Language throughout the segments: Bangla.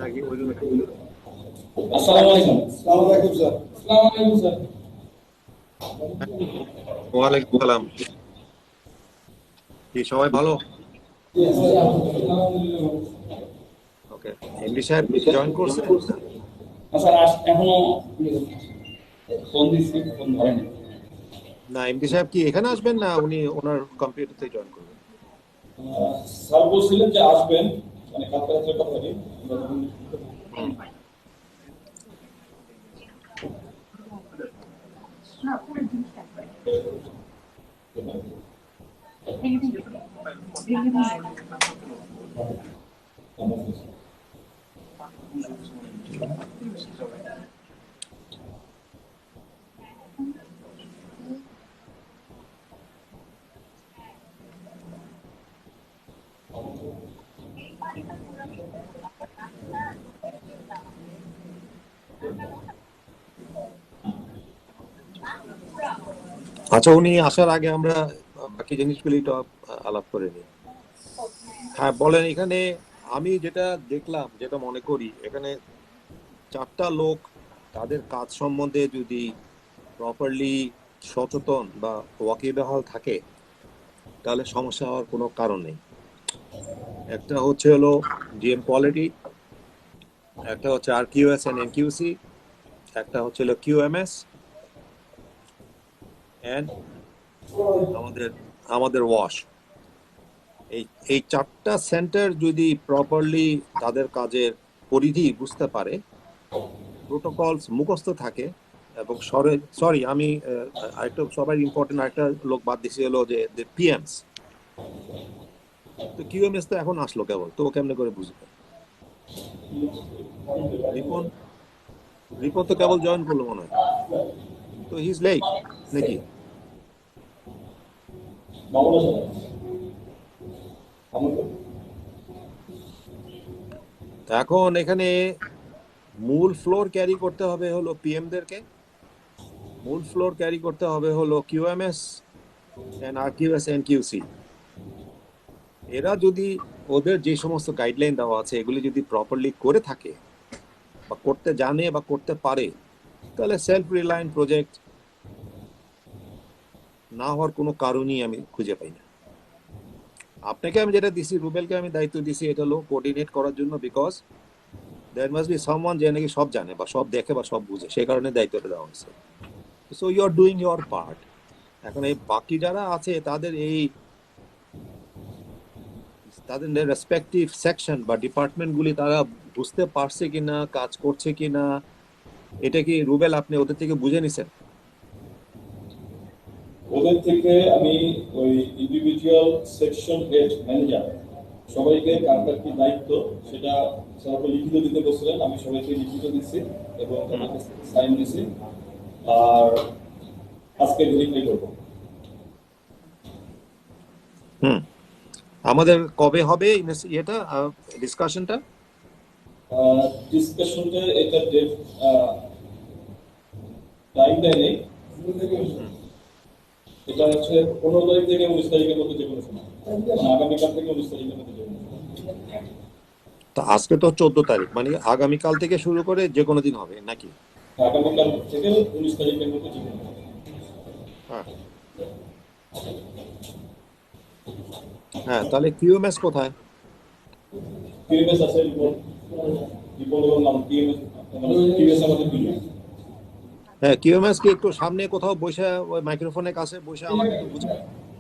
নাকি ওই জন্য আসসালামু আলাইকুম। আসসালামু আলাইকুম স্যার। আসসালামু আলাইকুম স্যার। ওয়ালাইকুম সালাম। কি সবাই ভালো? জি স্যার, আলহামদুলিল্লাহ। ওকে, এমডি সাহেব জয়েন করছে না? স্যার এখনো ফোন দিচ্ছি, ফোন ধরেনি। না, এমডি সাহেব কি এখানে আসবেন না উনি ওনার কম্পিউটারতে জয়েন করবেন? স্যার বলছিলেন যে আসবেন, মানে কালকে রাত্রে কথা বলি। হুম। আচ্ছা, উনি আসার আগে আমরা বাকি জিনিসগুলি তো আলাপ করে নিই। হ্যাঁ বলেন। এখানে আমি যেটা দেখলাম, যেটা মনে করি, এখানে চারটা লোক তাদের কাজ সম্বন্ধে যদি প্রপারলি সচেতন বা ওয়াকিবহাল থাকে তাহলে সমস্যা হওয়ার কোনো কারণ নেই। একটা হচ্ছে হলো জিএম কোয়ালিটি, একটা হচ্ছে আর কিউএস এন্ড এনকিউসি, একটা হচ্ছে হলো কিউএমএস, এন্ড আমাদের আমাদের ওয়াশ। এই এই চারটা সেন্টার যদি প্রপারলি তাদের কাজের পরিধি বুঝতে পারে, প্রোটোকলস মুখস্থ থাকে, এবং সরি আমি আরেকটা সবাই ইম্পর্টেন্ট আরেকটা লোক বাদ দিছি হলো যে পিএমস। তো কিউএমএস তো এখন আসলো কেবল, তো ও কেমনে করে বুঝবে? রিপন রিপন তো কেবল জয়েন করলো মনে হয়, তো হি ইজ লেট নাকি? এখন এখানে মূল ফ্লোর ক্যারি করতে হবে হলো পিএমদেরকে, মূল ফ্লোর ক্যারি করতে হবে হলো কিউএমএস এন্ড আরকিউএস এন্ড কিউসি। এরা যদি ওদের যে সমস্ত গাইডলাইন দেওয়া আছে এগুলি যদি প্রপারলি করে থাকে বা করতে জানে বা করতে পারে, তাহলে সেলফ রিলায়েন্ট প্রজেক্ট না হওয়ার কোনো কারণই আমি খুঁজে পাই না। আপনাকে আমি যেটা দিছি, রুবেলকে আমি দায়িত্ব দিছি, এটা হলো কোঅর্ডিনেট করার জন্য, because there must be someone যে নাকি সব জানে বা সব দেখে বা সব বুঝে, সেই কারণে দায়িত্বটা দেওয়া হয়েছে। So you are doing your part. এখন এই বাকি যারা আছে তাদের রেসপেক্টিভ সেকশন বা ডিপার্টমেন্টগুলি তারা বুঝতে পারছে কিনা, কাজ করছে কিনা, এটা কি রুবেল আপনি ওদের থেকে বুঝে নিছেন? ওদের থেকে আমি ওই ইন্ডিভিজুয়াল সেকশন হেড ম্যানেজার সবাইকে কার কার কি দায়িত্ব সেটা স্যারকে লিখিত দিতে বলছিলেন, আমি সবাইকে লিখিত দিচ্ছি এবং তাদের কাছ থেকে সাইন দিচ্ছি। আর আজকে ভেরিফাই করবো। হুম। আমাদের কবে হবে এটা ডিসকাশনটা? ডিসকাশনটা এটা ডেট টাইমটা নেই। এটা হচ্ছে 15 তারিখ থেকে 19 তারিখের মধ্যে যে কোনো সময়, মানে আগামীকাল থেকে 19 তারিখের মধ্যে যে কোনো সময়। তো আজকে তো 14 তারিখ, মানে আগামীকাল থেকে শুরু করে যে কোনো দিন হবে নাকি? আগামীকাল থেকে 19 তারিখের মধ্যে যে কোনো সময়। হ্যাঁ হ্যাঁ, তাহলে কিউএমএস কোথায়? টিএমএস আছে, রিপোর্ট রিপোর্ট এবং নাম টিএমএস, মানে টিএমএস আমাদের দুজন। হ্যাঁ, কিউএমএস কি একটু সামনে কোথাও বসে, ওই মাইক্রোফোনের কাছে বসে আমাকে একটু বুঝে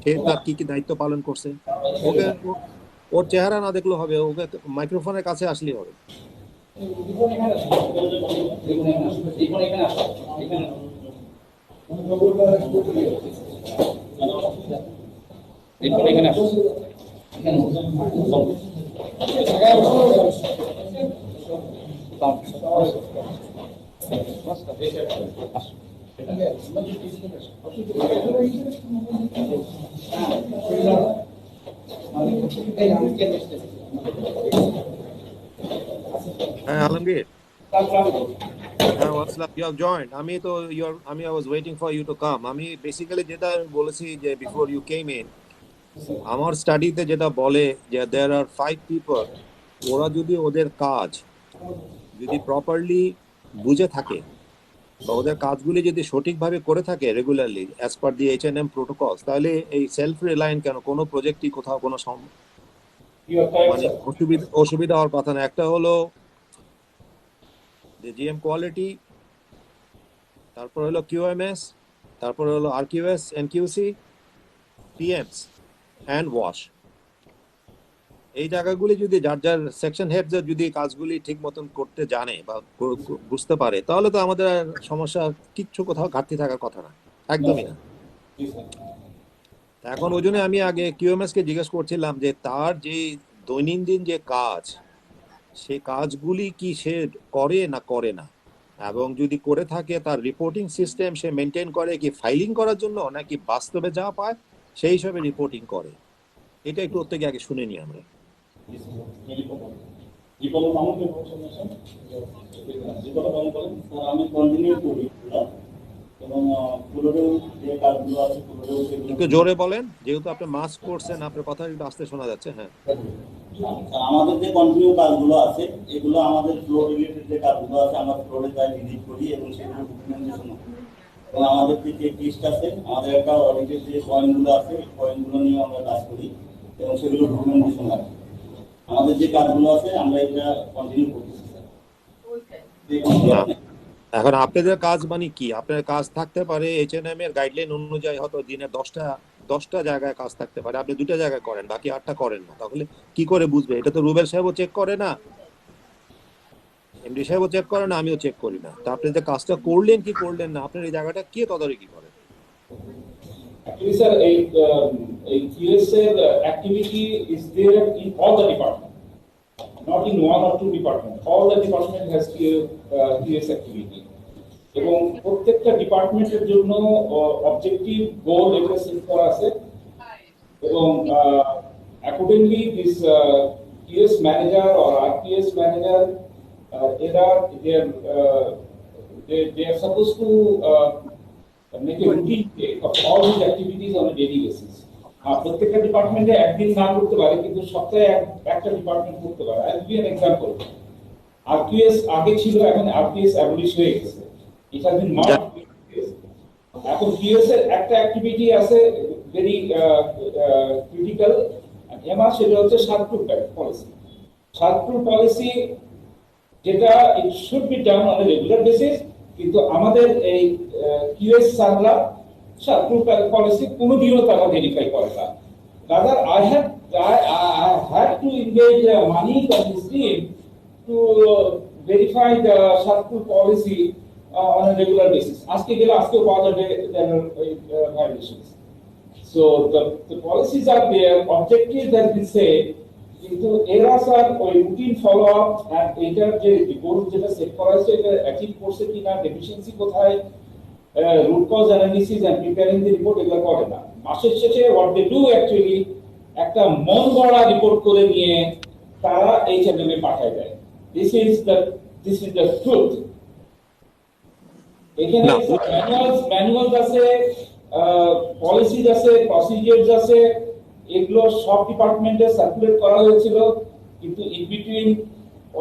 সে তার কি কি দায়িত্ব পালন করছে। ওকে ওর চেহারা না দেখলেও হবে, ওকে মাইক্রোফোনের কাছে আসলেই হবে। হ্যাঁ আলমগীর, হ্যাঁ হোয়াটসঅ্যাপ, ইউ হ্যাভ জয়েন্ট। আমি I was waiting for you to come. আমি বেসিক্যালি যেটা বলেছি যে বিফোর ইউ কেম ইন, আমার স্টাডিতে যেটা বলে যে দেয়ার আর 5 পিপল, ওরা যদি ওদের কাজ যদি প্রপারলি বুঝে থাকে বা ওদের কাজগুলি যদি সঠিকভাবে করে থাকে রেগুলারলি অ্যাজ পার দি H&M প্রোটোকলস, তাহলে এই সেলফ রিলায়েন্ট কেন কোনো প্রজেক্টই কোথাও কোনো You are correct, মানে sir. অসুবিধা অসুবিধা হওয়ার কথা না। একটা হলো যে জিএম কোয়ালিটি, তারপর হলো কিউএমএস, তারপর হলো আরকিউএস, এনকিউসি, পিএমস অ্যান্ড ওয়াশ। এই জায়গাগুলি যদি যার যার সেকশন হেড যদি কাজগুলি ঠিক মতন করতে জানে বা বুঝতে পারে, তাহলে তো আমাদের আর সমস্যা কিচ্ছু কোথাও ঘাটতি থাকার কথা না, No, একদমই sir. না। Yes, sir. তা এখন ওই জন্য আমি আগে কিউএমএস কে জিজ্ঞেস করছিলাম যে তার যে দৈনন্দিন যে কাজ, সেই কাজগুলি কি সে করে না করে না, এবং যদি করে থাকে তার রিপোর্টিং সিস্টেম সে মেনটেন করে কি ফাইলিং করার জন্য, নাকি বাস্তবে যা পায় সেই হিসাবে রিপোর্টিং করে। এটা একটু ওর থেকে আগে শুনে নিই আমরা। Yes, sir. Very important. Dipak আমাকে বলছেন না, স্যার? দীপক বাবু বলেন। স্যার আমি কন্টিনিউ করি এবং পুরোটাও যে কাজগুলো আছে পুরোটাও সেগুলো একটু জোরে বলেন, যেহেতু আপনি মাস্ক পরছেন, আপনার কথা একটু আস্তে শোনা যাচ্ছে। হ্যাঁ, স্যার আমাদের যে কন্টিনিউ কাজগুলো আছে এগুলো আমাদের ফ্লো রিলেটেড যে কাজগুলো আছে আমরা ফ্লোরে যাই ভিজিট করি এবং সেগুলো ডকুমেন্টেশন এবং আমাদের যে চেক লিস্ট আছে, আমাদের একটা অডিটের যে পয়েন্টগুলো আছে এই পয়েন্টগুলো নিয়ে আমরা কাজ করি এবং সেগুলো ডকুমেন্টেশন আছে। আমাদের যে কাজগুলো আছে আমরা এটা কন্টিনিউ করতেছি স্যার। না এখন আপনাদের কাজ মানে কি, আপনার কাজ থাকতে পারে H&M এর গাইডলাইন অনুযায়ী হয়তো দিনে 10টা জায়গায় কাজ থাকতে পারে, আপনি 2টা জায়গায় করেন, বাকি 8টা করেন না, তাহলে কি করে বুঝবে? এটা তো রুবেল সাহেবও চেক করে না, এমডি সাহেবও চেক করে না, আমিও চেক করি না। তা আপনি যে কাজটা করলেন কি করলেন না, আপনার এই জায়গাটা কে তদারকি করে? Actually, sir, a QS activity is there in all the department, not in one or two department. All the department has QS activity. এবং প্রত্যেকটা ডিপার্টমেন্টের জন্য অবজেক্টিভ গোল এটা সেট করা আছে এবং accordingly this QS manager or RPS manager এরা they are supposed to make a routine of all these activities on a daily basis. প্রত্যেকটা ডিপার্টমেন্টে একদিন না করতে পারে, কিন্তু সপ্তাহে একটা ডিপার্টমেন্ট করতে পারে। I give an example. RPS আগে ছিল, এখন আরপিএস অ্যাবলিশ হয়ে গেছে। It has been marked. এখন পিএস এর একটা অ্যাক্টিভিটি আছে ভেরি ক্রিটিক্যাল, এমআর, সেটা হচ্ছে শার্ট-প্রুফ পলিসি। শার্ট-প্রুফ পলিসি যেটা it should be done on a regular basis, কিন্তু আমাদের এই কিউএস স্যাররা শার্ট-প্রুফ পলিসি কোনোদিনও তারা ভেরিফাই করে না। Rather, I had to engage money from this team to verify the shirt-proof policy on a regular basis. আজকে গেলে আজকেও পাওয়া যাবে there are violations. So the policies are there, objectives have been said, কিন্তু এরা স্যার ওই রুটিন ফলো আপ আর এটার যে রিপোর্ট যেটা সেট করা হয়েছে এটা অ্যাচিভ করছে কিনা, ডেফিসিয়েন্সি কোথায়, root cause analysis and preparing the report এগুলো করে না। মাসের শেষে হোয়াট দে ডু অ্যাকচুয়ালি একটা মন গড়া রিপোর্ট করে নিয়ে তারা এই চ্যানেলে পাঠায় দেয়। This is the truth. এখানে ম্যানুয়ালস আছে, পলিসিজ আছে, প্রসিডিউরস আছে, এগুলো সব ডিপার্টমেন্টে সার্কুলেট করা হয়েছিল, কিন্তু ইন বিটুইন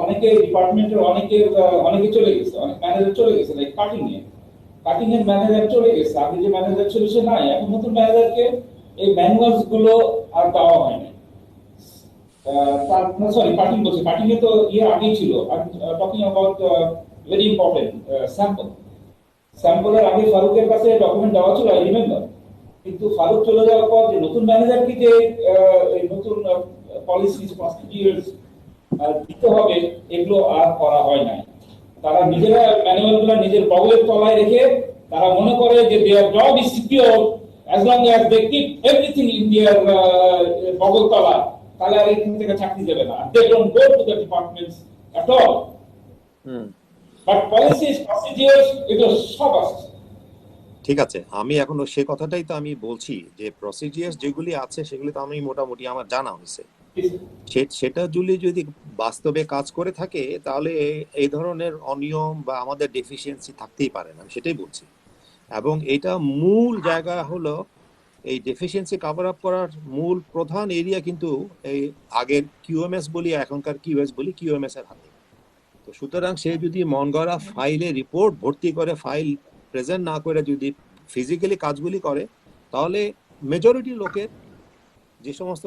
অনেকে ডিপার্টমেন্টের অনেকে চলে গেছে, অনেক ম্যানেজার চলে গেছে, লাইক কাটিং এর ম্যানেজার চলে গেছে। আগে যে ম্যানেজার ছিল সে নাই, এখন নতুন ম্যানেজারকে এই ম্যানুয়ালস গুলো আর দেওয়া হয়নি। সরি, কাটিং বলছি, কাটিং এ তো আগেই ছিল। টকিং অ্যাবাউট ভেরি ইম্পর্টেন্ট স্যাম্পলের আগে ফারুকের কাছে ডকুমেন্ট দেওয়া ছিল, আই রিমেম্বার, কিন্তু ফারুক চলে যাওয়ার পর যে নতুন ম্যানেজারকে যে এই নতুন পলিসিস প্রসিডিউরস দিতে হবে এগুলো আর করা হয় নাই। তারা নিজেরা ম্যানুয়ালগুলো নিজের বগলের তলায় রেখে তারা মনে করে যে their job is secure as long as they keep everything in their বগল তলা, তাহলে আর এখান থেকে চাকরি দেবে না। They don't go to the departments at all. But policies procedures এগুলো সব আছে। ঠিক আছে, আমি এখন সে কথাটাই তো আমি বলছি যে প্রসিডিউরস যেগুলি আছে সেগুলি তো আমি মোটামুটি আমার জানা হয়েছে। সেটা যদি বাস্তবে কাজ করে থাকে তাহলে এই ধরনের অনিয়ম বা আমাদের ডেফিসিয়েন্সি থাকতেই পারে না, সেটাই বলছি। এবং এটা মূল জায়গা হলো এই ডেফিসিয়েন্সি কভার আপ করার মূল প্রধান এরিয়া কিন্তু এই আগের কিউএমএস বলি, এখনকার কিউএস বলি, কিউএমএস এর হাতে। তো সুতরাং সে যদি মন গড়া ফাইলে রিপোর্ট ভর্তি করে, ফাইল প্রেজেন্ট না করে যদি ফিজিক্যালি কাজগুলি করে, তাহলে মেজরিটি লোকের যে সমস্ত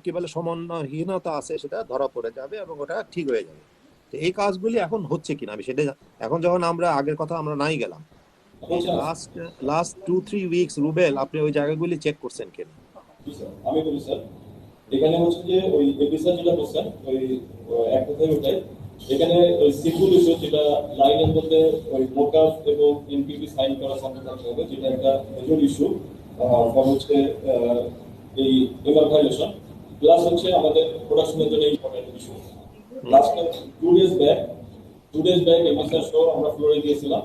কি বলে সমন্বয়হীনতা আছে সেটা ধরা পড়ে যাবে এবং ওটা ঠিক হয়ে যাবে। তো এই কাজগুলি এখন হচ্ছে কিনা আমি সেটা, এখন যখন আমরা আগের কথা আমরা নাই গেলাম, এই লাস্ট 2-3 উইকস রুবেল আপনি ওই জায়গাগুলি চেক করছেন কিনা? আমি বলি স্যার, এখানে হচ্ছে যে ওই এপিসোড যেটা বলছেন ওই এক কথায় ওটাই, এখানে ওই সিম্পল ইস্যু যেটা লাইনের মধ্যে ওই মোকাফ এবং এনপিপি সাইন করা সম্ভব থাকতে হবে, যেটা একটা মেজর ইস্যু হচ্ছে এই এমআর ভাইলেশন, প্লাস হচ্ছে আমাদের প্রোডাকশনের জন্য important issue. Last 2 days back MSR show আমরা ফ্লোরে গিয়েছিলাম,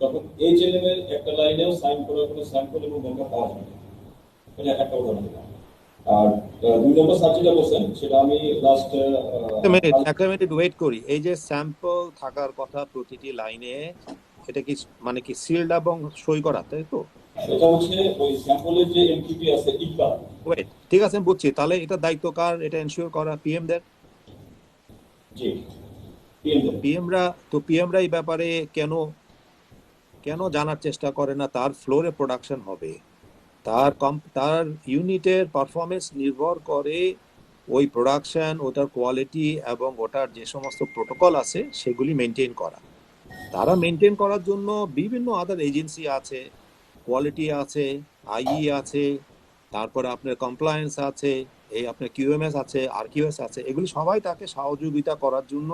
তখন এই চ্যানেলের একটা লাইনেও সাইন করার কোনো স্যাম্পল এবং মোকাফ পাওয়া যায় না। এটা একটা উদাহরণ দিলাম। আর 2 নম্বর সাবজেক্টটা বলছেন সেটা আমি লাস্ট একটা মিনিট ওয়েট করি। এই যে স্যাম্পল থাকার কথা প্রতিটি লাইনে, এটা কি মানে কি সিলড এবং সই করা, তাই তো? এটা হচ্ছে ওই স্যাম্পলের যে এমকিপি আছে ইকবা। ওয়েট, ঠিক আছে আমি বুঝছি। তাহলে এটা দায়িত্ব কার এটা এনশিওর করা? পিএম দের। জি, পিএমরা এই ব্যাপারে কেন জানার চেষ্টা করে না? তার ফ্লোরে প্রোডাকশন হবে, তার ইউনিটের পারফরমেন্স নির্ভর করে ওই প্রোডাকশন, ওটার কোয়ালিটি এবং ওটার যে সমস্ত প্রোটোকল আছে সেগুলি মেনটেন করা। তারা মেনটেন করার জন্য বিভিন্ন আদার এজেন্সি আছে, কোয়ালিটি আছে, আইই আছে, তারপরে আপনার কমপ্লায়েন্স আছে, এই আপনার কিউএমএস আছে, আরকিউএস আছে, এগুলি সবাই তাকে সহযোগিতা করার জন্য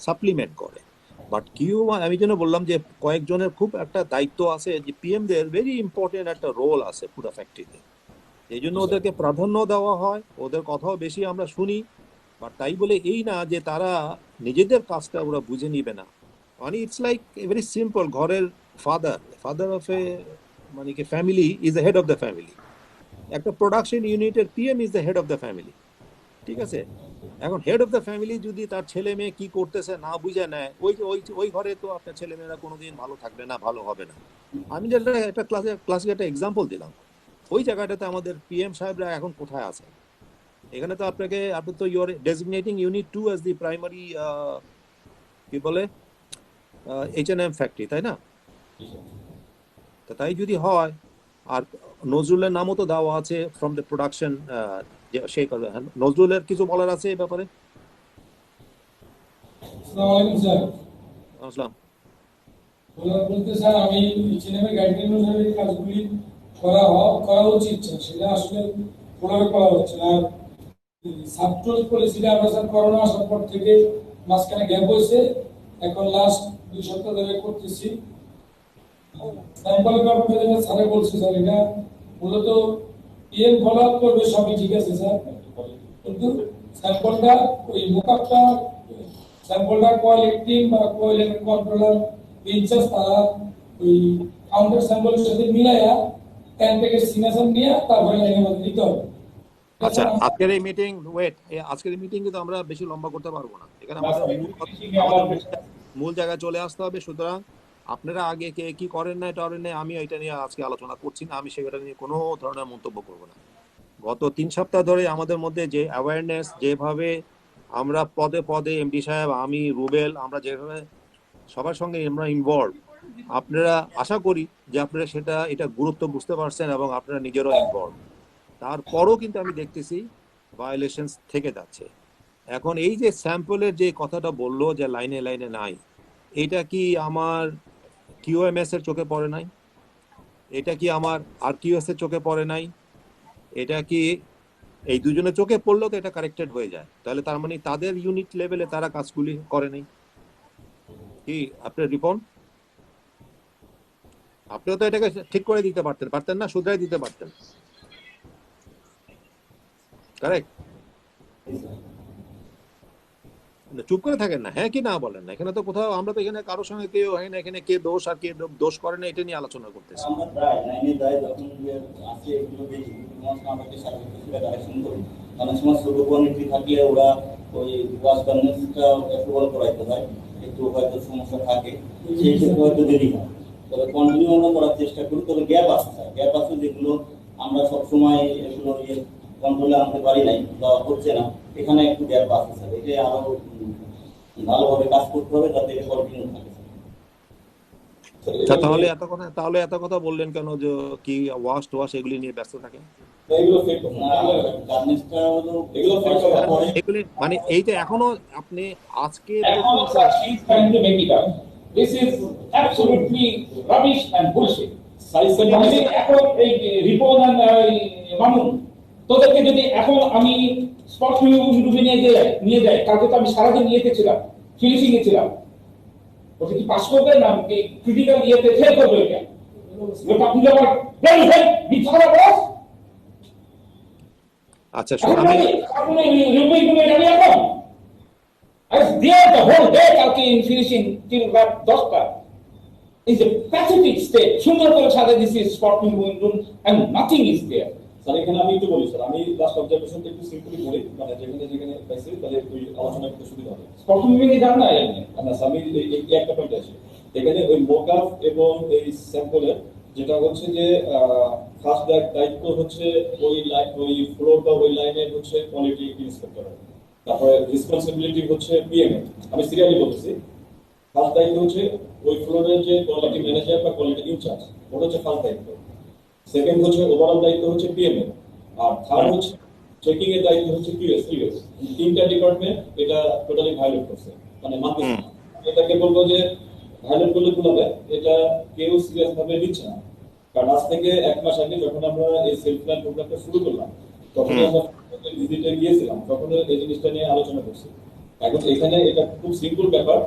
সাপ্লিমেন্ট করে। বাট আমি যেন বললাম যে কয়েকজনের খুব একটা দায়িত্ব আছে, যে পিএমদের ভেরি ইম্পর্টেন্ট একটা রোল আছে পুরো ফ্যাক্টরিতে, এই জন্য ওদেরকে প্রাধান্য দেওয়া হয়, ওদের কথাও বেশি আমরা শুনি। বাট তাই বলে এই না যে তারা নিজেদের কাজটা ওরা বুঝে নিবে না। মানে ইটস লাইক ভেরি সিম্পল, ঘরের ফাদার অফ এ মানে কি family is the head of the family. একটা প্রোডাকশন ইউনিটের PM is the head of the family, ঠিক আছে? এখন হেড অফ দ্য ফ্যামিলি যদি তার ছেলে মেয়ে কি করতেছে না বুঝে নেয়, ওই ঘরে তো আপনার ছেলে মেয়েরা কোনোদিন ভালো থাকবে না, ভালো হবে না। আমি যেটা একটা ক্লাসিক একটা এক্সাম্পল দিলাম, ওই জায়গাটাতে আমাদের পিএম সাহেবরা এখন কোথায় আছে? এখানে তো আপনি তো your designating unit 2 as the primary কি বলে H&M ফ্যাক্টরি, তাই না? তাই যদি হয়, আর নজরুলের নামও তো দেওয়া আছে ফ্রম দ্য প্রোডাকশন, সেই করবে। নজরুলের কিছু বলার আছে এই ব্যাপারে? আসসালামু আলাইকুম স্যার। আসসালাম। বলতে স্যার, আমি সিনেমা গাইডলাইন অনুযায়ী কাজগুলি করা উচিত স্যার, সেটা আসলে কোনোভাবে করা হচ্ছে না। ছাত্র পলিসিটা আমরা স্যার করোনা আসার পর থেকে মাঝখানে গ্যাপ হয়েছে, এখন লাস্ট 2 সপ্তাহ ধরে করতেছি। স্যাম্পল ব্যাপারটা যেটা স্যারে বলছে স্যার, এটা মূলত পিএম ফলো আপ করবে, সবই ঠিক আছে স্যার, কিন্তু স্যাম্পলটা ওই মুকআপটা স্যাম্পলটা কোয়ালিটি বা কোয়ালিটি কন্ট্রোলার ইনচার্জ তারা ওই কাউন্টার স্যাম্পলের সাথে মিলাইয়া ট্যাম্পেকের সিগনেচার নিয়ে তারপরে লাইনে দিতে হবে। আচ্ছা, আজকের এই মিটিং কিন্তু আমরা বেশি লম্বা করতে পারবো না। এখানে আমাদের মূল জায়গায় চলে আসতে হবে। সুতরাং আপনারা আগে কে কি করেন না টরেন না, আমি এটা নিয়ে আজকে আলোচনা করছি না, আমি সেটা নিয়ে কোনো ধরনের মন্তব্য করব না। গত 3 সপ্তাহ ধরে আমাদের মধ্যে যে অ্যাওয়ারনেস, যেভাবে আমরা পদে পদে এমডি সাহেব, আমি, রুবেল, আমরা যেভাবে সবার সঙ্গে আমরা ইনভলভ, আপনারা আশা করি যে আপনারা এটা গুরুত্ব বুঝতে পারছেন এবং আপনারা নিজেরও ইনভলভ। তারপরও কিন্তু আমি দেখতেছি ভায়োলেশনস থেকে যাচ্ছে। এখন এই যে স্যাম্পলের যে কথাটা বললো যে লাইনে লাইনে নাই, এটা কি আমার কিউএমএস এর চোখে পড়ে নাই? এটা কি আমার আরকিউএস এর চোখে পড়ে নাই? এটা কি এই দুজনের চোখে পড়লেও তো এটা কারেক্টেড হয়ে যায়? তাহলে তার মানে তাদের ইউনিট লেভেলে তারা কাজগুলি করে নাই। কি আপনার রিপন, আপনিও তো এটাকে ঠিক করে দিতে পারতেন না, শুধরাই দিতে পারতেন, কারেক্ট? চুপ করে থাকেন না, হ্যাঁ কি না বলেন না। এখানে তো কোথাও আমরা তো এখানে কারোর সঙ্গে কেউ হয় না, এখানে কে দোষ আর কে দোষ করে না এটা নিয়ে আলোচনা করতেছি। আমরা প্রায় লাইনে যাই, যখন আসে এগুলো দেখি, আমাকে সার্ভিসটা ডাইরেকশন করি। অনেক সময় ছোট কোয়ালিটি থাকলে ওরা ওই ওয়াশ গার্মেন্টসটা অ্যাপ্রুভাল করাইতে হয়, একটু হয়তো সমস্যা থাকে, সেই ক্ষেত্রে হয়তো দেরি হয়। তবে কন্টিনিউ আমরা করার চেষ্টা করি। তবে গ্যাপ আছে যেগুলো আমরা সবসময় এগুলো নিয়ে কন্ট্রোলে আনতে পারি নাই বা হচ্ছে না, এখানে একটু গ্যাপ আছে স্যার। এটা আরো ভালোভাবে কাজ করতে হবে যাতে এটা কন্টিনিউ থাকে। আচ্ছা, তাহলে এত কথা বললেন কেন যে কি ওয়াশ এগুলি নিয়ে ব্যস্ত থাকেন? এগুলো ফেক না, গার্মেন্টসটা হলো এগুলো fake কথা। পরে এগুলি মানে এইটা এখনো আপনি আজকে Echo, sir, she is trying to make it up. This is absolutely rubbish and bullshit. তাহলে এখন এই রিপন আর মামুন তোদেরকে যদি এখন আমি স্পট রুমে নিয়ে যাই, কালকে তো আমি সারাদিন ইয়েতে ছিলাম, ফিনিশিং এ ছিলাম, ওটা কি পাস করবে না ক্রিটিক্যাল ইয়েতে ফেল করবে? এটা আপনি আবার মিথ্যা কথা বলাস। আচ্ছা আপনি রুমে যাবি এখন? I was there the whole day talking, finishing till about 10টা. It's a pathetic state. সুন্দর করে সাথে this is spot room and nothing is there. Sir এখানে আমি একটু বলি স্যার, আমি লাস্ট অবজারভেশনটা একটু সিম্পলি বলি, মানে যেখানে পাইছি তাহলে ওই আলোচনা করতে সুবিধা হবে। Spot room এ যান না এমনি। না আমি এই একটা পয়েন্ট আছে এখানে, ওই মোকআপ এবং এই স্যাম্পলের যেটা হচ্ছে যে ফার্স্ট দায়িত্ব হচ্ছে ওই ফ্লোর বা ওই লাইনের হচ্ছে কোয়ালিটি ইন্সপেক্টর, তারপরে রেসপন্সিবিলিটি হচ্ছে পিএম। আমি সিরিয়ালি বলতেছি, ফার্স্ট দায়িত্ব হচ্ছে ওই ফ্লোরের যে কোয়ালিটি ম্যানেজার বা কোয়ালিটি ইনচার্জ, ওটা হচ্ছে ফার্স্ট দায়িত্ব। সেকেন্ড হচ্ছে ওভারঅল দায়িত্ব হচ্ছে পিএম এর, আর থার্ড হচ্ছে চেকিং এর দায়িত্ব হচ্ছে কিউএস। তিনটা ডিপার্টমেন্ট এটা টোটালি ভায়োলেট করছে, মানে মানতেছে না। এটাকে বলবো যে ভায়োলেট করলে ভুল হবে, এটা কেউ সিরিয়াস ভাবে নিচ্ছে না। কারণ আজ থেকে 1 মাস আগে যখন আমরা এই সেলফ প্ল্যান প্রোগ্রামটা শুরু করলাম, তখন আমরা ভিজিটে গিয়েছিলাম, তখন এই জিনিসটা নিয়ে আলোচনা করছি। এখন এখানে এটা খুব সিম্পল ব্যাপার,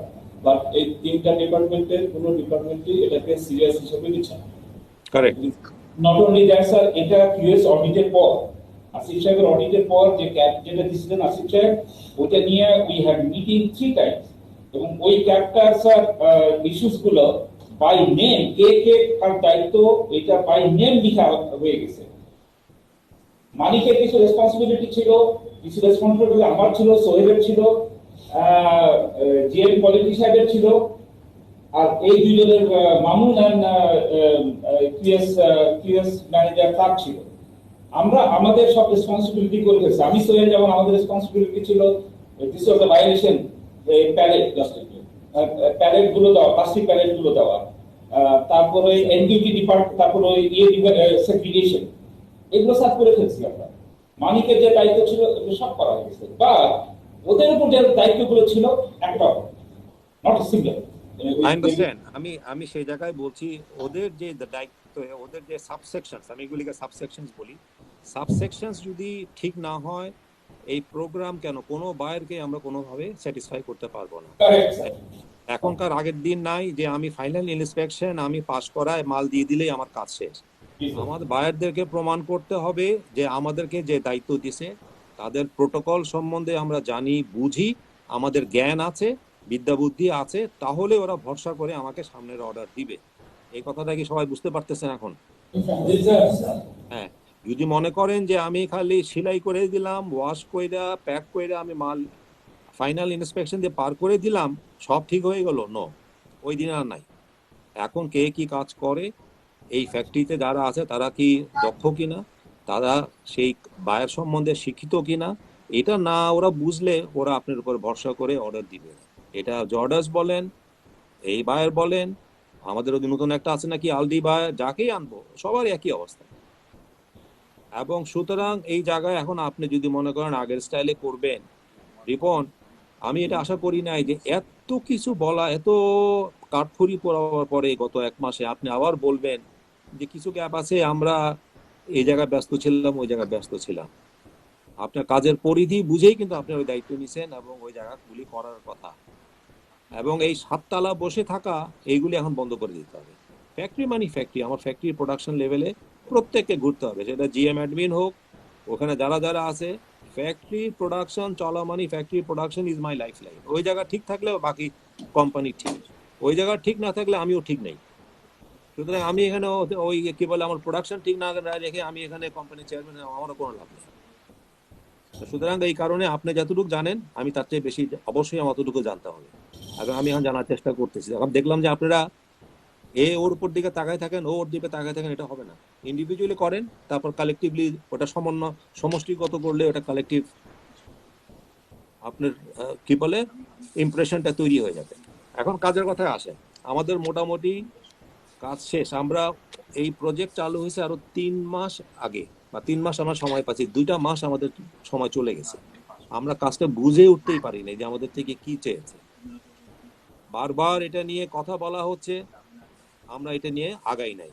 বাট এই তিনটা ডিপার্টমেন্টের কোনো ডিপার্টমেন্টই এটাকে সিরিয়াস হিসেবে নিচ্ছে না। Correct. Not only that, sir, এটা QS অডিটের পর, আসিফ সাহেবের অডিটের পর যে ক্যাপ যেটা দিয়েছিলেন আসিফ সাহেব, ওটা নিয়ে উই হ্যাড মিটিং 3 টাইমস, এবং ওই ক্যাপটার স্যার ইস্যুস গুলো বাই নেম, কে কার দায়িত্ব এটা বাই নেম লিখা হয়ে গেছে। মানিকের কিছু রেসপন্সিবিলিটি ছিল, কিছু রেসপন্সিবিলিটি আমার ছিল, সোহেলের ছিল, জিএম পলিটি সাহেবের ছিল, আর এই দুইজনের মামুন এন্ড কিউএস ম্যানেজার তার ছিল। আমরা আমাদের সব রেসপন্সিবিলিটি করে গেছি। আমি সোহেল যেমন আমাদের রেসপন্সিবিলিটি ছিল this was the violation, pallet গুলো দেওয়া, প্লাস্টিক প্যালেট গুলো দেওয়া, তারপরে এনডিউটি ডিপার্টমেন্ট, তারপরে সেগ্রিগেশন, এগুলো সব করে ফেলছি আমরা। মানিকের যে দায়িত্ব ছিল এগুলো সব করা হয়ে গেছে, বা ওদের উপর যে দায়িত্বগুলো ছিল একটাও নট সিঙ্গেল। I understand. আমি সেই জায়গায় বলছি ওদের যে দায়িত্ব, ওদের যে সাবসেকশনস, আমি এগুলিকে সাবসেকশনস বলি, সাবসেকশনস যদি ঠিক না হয় এই প্রোগ্রাম কেন কোনো বায়ারকে আমরা কোনোভাবে স্যাটিসফাই করতে পারবো না। এখনকার আগের দিন নাই যে আমি ফাইনাল ইন্সপেকশন আমি পাস করায় মাল দিয়ে দিলেই আমার কাজ শেষ। আমাদের বায়ারদেরকে প্রমাণ করতে হবে যে আমাদেরকে যে দায়িত্ব দিছে তাদের প্রোটোকল সম্বন্ধে আমরা জানি, বুঝি, আমাদের জ্ঞান আছে, বিদ্যা বুদ্ধি আছে, তাহলে ওরা ভরসা করে আমাকে সামনের অর্ডার দিবে। এই কথাটা কি সবাই বুঝতে পারতেছেন এখন? হ্যাঁ, যদি মনে করেন যে আমি খালি সেলাই করে দিলাম, ওয়াশ কইরা প্যাক কইরা আমি মাল ফাইনাল ইন্সপেকশন দিয়ে পার করে দিলাম, সব ঠিক হয়ে গেল, নো, ওই দিন আর নাই। এখন কে কি কাজ করে, এই ফ্যাক্টরিতে যারা আছে তারা কি দক্ষ কিনা, তারা সেই বায়ার সম্বন্ধে শিক্ষিত কিনা, এটা না ওরা বুঝলে ওরা আপনার উপর ভরসা করে অর্ডার দিবে। এটা জর্ডাস বলেন, এই বায়ার বলেন, আমাদের নতুন একটা আছে নাকি আলডি বায়ার, যাকেই আনবো সবার একই অবস্থা। এবং সুতরাং এই জায়গায় এখন আপনি যদি মনে করেন আগের স্টাইলে করবেন, রিপন, আমি এটা আশা করি নাই যে এত কিছু বলা, এত কাঠখড়ি পড়াবার পরে গত 1 মাসে আপনি আবার বলবেন যে কিছু গ্যাপ আছে, আমরা এই জায়গায় ব্যস্ত ছিলাম, ওই জায়গায় ব্যস্ত ছিলাম। আপনার কাজের পরিধি বুঝেই কিন্তু আপনি ওই দায়িত্ব নিছেন এবং ওই জায়গাগুলি করার কথা। এবং এই 7 তালা বসে থাকা এইগুলি এখন বন্ধ করে দিতে হবে। ফ্যাক্টরি মানে ফ্যাক্টরি, আমার ফ্যাক্টরি প্রোডাকশন লেভেলে প্রত্যেককে ঘুরতে হবে, সেটা জিএম অ্যাডমিন হোক, ওখানে যারা যারা আছে, ফ্যাক্টরি প্রোডাকশন চলা মানে factory production is my life line. ওই জায়গা ঠিক থাকলে বাকি কোম্পানি ঠিক, ওই জায়গা ঠিক না থাকলে আমিও ঠিক নেই। সুতরাং আমি এখানে ওই কি বলে আমার প্রোডাকশন ঠিক না রেখে আমি এখানে কোম্পানির চেয়ারম্যান, আমারও কোনো লাভ নেই। সুতরাং এই কারণে আপনি যতটুকু জানেন আমি তার চেয়ে বেশি অবশ্যই আমার অতটুকু জানতে হবে, এবং আমি এখন জানার চেষ্টা করতেছি। এখন দেখলাম যে আপনারা ওর উপর দিকে তাকায় থাকেন, ও ওর দিকে তাকায় থাকেন, এটা হবে না। ইন্ডিভিজুয়ালি করেন, তারপর কালেকটিভলি ওটা সমষ্টিগত করলে ওটা কালেকটিভ আপনার কি বলে ইমপ্রেশনটা তৈরি হয়ে যাবে। এখন কাজের কথায় আসে, আমাদের মোটামুটি কাজ শেষ। আমরা এই প্রজেক্ট চালু হয়েছে আরো 3 মাস আগে, বা 3 মাস আমরা সময় পাচ্ছি, 2টা মাস আমাদের সময় চলে গেছে। আমরা কাজটা বুঝে উঠতেই পারি না যে আমাদের থেকে কি চেয়েছে। বারবার এটা নিয়ে কথা বলা হচ্ছে, আমরা এটা নিয়ে আগাই নাই।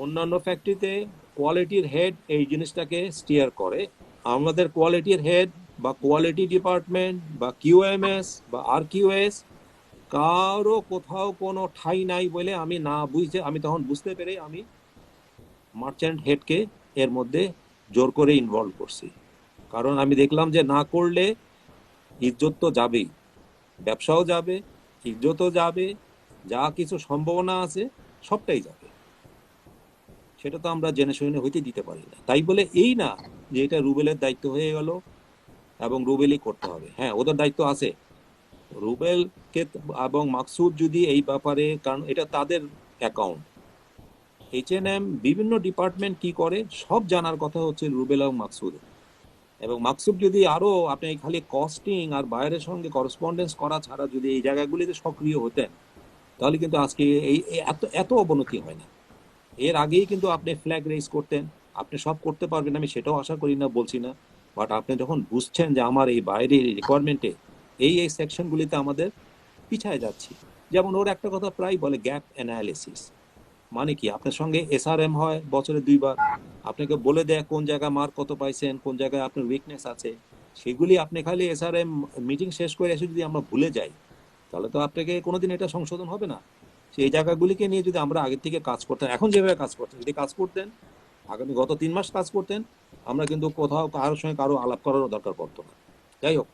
অন্যান্য ফ্যাক্টরিতে কোয়ালিটির হেড এই জিনিসটাকে স্টিয়ার করে, আমাদের কোয়ালিটির হেড বা কোয়ালিটি ডিপার্টমেন্ট বা কিউএমএস বা আরকিউএস কারো কোথাও কোনো ঠাঁই নাই বলে আমি তখন বুঝতে পেরে আমি মার্চেন্ট হেডকে এর মধ্যে জোর করে ইনভলভ করছি। কারণ আমি দেখলাম যে না করলে ইজ্জত তো যাবেই, ব্যবসাও যাবে, ইজ্জতও যাবে, যা কিছু সম্ভাবনা আছে সবটাই যাবে। সেটা তো আমরা জেনে শুনে হইতে দিতে পারি না। তাই বলে এই না যে এটা রুবেলের দায়িত্ব হয়ে গেল এবং রুবেলই করতে হবে। হ্যাঁ, ওদের দায়িত্ব আছে। রুবেলকে এবং মাকসুদ যদি এই ব্যাপারে, কারণ এটা তাদের অ্যাকাউন্ট, H&M বিভিন্ন ডিপার্টমেন্ট কি করে সব জানার কথা হচ্ছে রুবেল এবং মাকসুদের। এবং মাকসুদ যদি আরো আপনি খালি কস্টিং আর বাইরের সঙ্গে করেসপন্ডেন্স করা ছাড়া যদি এই জায়গাগুলিতে সক্রিয় হতেন, তাহলে কিন্তু আজকে এই এত এত অবনতি হয় না। এর আগেই কিন্তু আপনি ফ্ল্যাগ রেজ করতেন। আপনি সব করতে পারবেন, আমি সেটাও আশা করি না, বলছি না, বাট আপনি যখন বুঝছেন যে আমার এই বাইরের রিকোয়ারমেন্টে এই সেকশনগুলিতে আমাদের পিছায় যাচ্ছি। যেমন ওর একটা কথা প্রায় বলে গ্যাপ অ্যানালিসিস, মানে কি আপনার সঙ্গে এসআরএম হয় বছরে 2বার, আপনাকে বলে দেয় কোন জায়গায় মার্ক কত পাইছেন, কোন জায়গায় আপনার উইকনেস আছে, সেগুলি আপনি খালি এসআরএম মিটিং শেষ করে এসে যদি আমরা ভুলে যাই, তাহলে তো আপনাকে কোনোদিন এটা সংশোধন হবে না। সেই জায়গাগুলিকে নিয়ে যদি আমরা আগের থেকে কাজ করতেন, এখন যেভাবে কাজ করতেন যদি কাজ করতেন, আগামী গত 3 মাস কাজ করতেন, আমরা কিন্তু কোথাও কারোর সঙ্গে কারো আলাপ করারও দরকার পড়তো না। যাই হোক,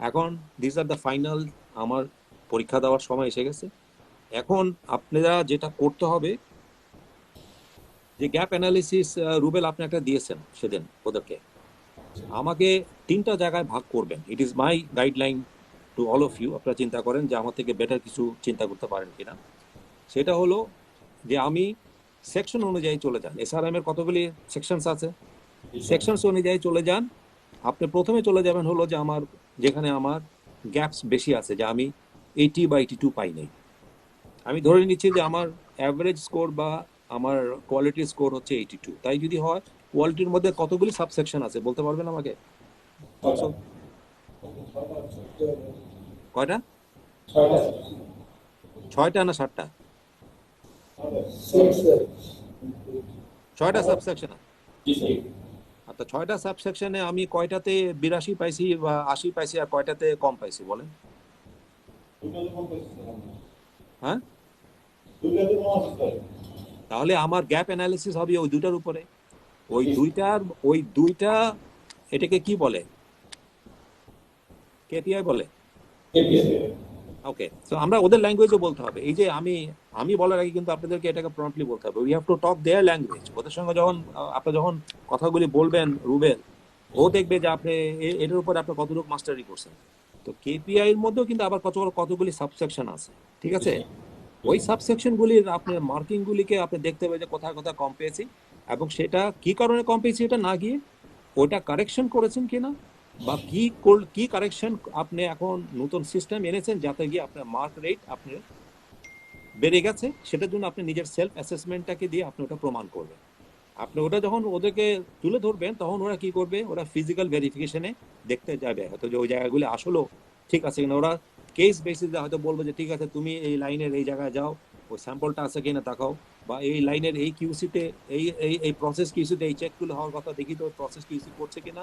এখন দিস আর দ্য ফাইনাল, আমার পরীক্ষা দেওয়ার সময় এসে গেছে। এখন আপনারা যেটা করতে হবে, যে গ্যাপ অ্যানালিসিস রুবেল আপনি একটা দিয়েছেন সেদিন ওদেরকে, আমাকে 3টা জায়গায় ভাগ করবেন। It is my guideline to all of you. আপনারা চিন্তা করেন যে আমার থেকে বেটার কিছু চিন্তা করতে পারেন কিনা। সেটা হলো যে আমি সেকশন অনুযায়ী চলে যান। এসআরএম এর কতগুলি সেকশনস আছে, সেকশনস অনুযায়ী চলে যান। আপনি প্রথমে চলে যাবেন হলো যে আমার যেখানে আমার গ্যাপস বেশি আছে, যে আমি 80 বা 82 পাই নাই। আমি ধরে নিচ্ছি যে আমার অ্যাভারেজ স্কোর বা আমার কোয়ালিটি স্কোর হচ্ছে 82। তাই যদি হয়, কোয়ালিটির মধ্যে কতগুলি সাবসেকশন আছে বলতে পারবেন আমাকে? কয়টা? 6টা না 7টা? 6টা সাবসেকশন। আচ্ছা, 6টা সাবসেকশনে আমি কয়টাতে 82 পাইছি বা 80 পাইছি, আর কয়টাতে কম পাইছি বলেন? হ্যাঁ, তাহলে আমার গ্যাপ অ্যানালিসিস হবে ওই 2টার উপরে। ওই দুইটা এটাকে কি বলে? কেপিআই বলে। ওকে, তো আমরা ওদের ল্যাঙ্গুয়েজও বলতে হবে। এই যে আমি বলার আগে কিন্তু আপনাদেরকে এটাকে প্রম্পটলি বলতে হবে। We have to talk their language. ওদের সঙ্গে যখন আপনি যখন কথাগুলি বলবেন রুবেল, ও দেখবে যে আপনি এটার উপর আপনি কতটুকু মাস্টারি করছেন। তো কেপিআই এর মধ্যেও কিন্তু আবার কতগুলি সাবসেকশন আছে, ঠিক আছে? ওই সাবসেকশনগুলির আপনার মার্কিংগুলিকে আপনি দেখতে হবে যে কোথায় কোথায় কম পেয়েছি, এবং সেটা কি কারণে কম পেয়েছি এটা না গিয়ে ওইটা কারেকশন করেছেন কিনা, বা কি কারেকশন আপনি এখন নতুন সিস্টেম এনেছেন যাতে গিয়ে আপনার মার্ক রেট আপনার বেড়ে গেছে, সেটার জন্য আপনি নিজের সেলফ অ্যাসেসমেন্টটাকে দিয়ে আপনি ওটা প্রমাণ করবেন। আপনি ওটা যখন ওদেরকে তুলে ধরবেন, তখন ওরা কি করবে, ওরা ফিজিক্যাল ভেরিফিকেশনে দেখতে যাবে হয়তো যে ওই জায়গাগুলি আসলেও ঠিক আছে কিনা। ওরা কেস বেসিসে হয়তো বলবে যে ঠিক আছে তুমি এই লাইনের এই জায়গায় যাও, ওই স্যাম্পলটা আছে কিনা তাকাও, বা এই লাইনের এই কিউসিতে এই প্রসেস কিউসিতে এই চেকগুলো হওয়ার কথা, দেখি তো প্রসেস কিউসি করছে কিনা,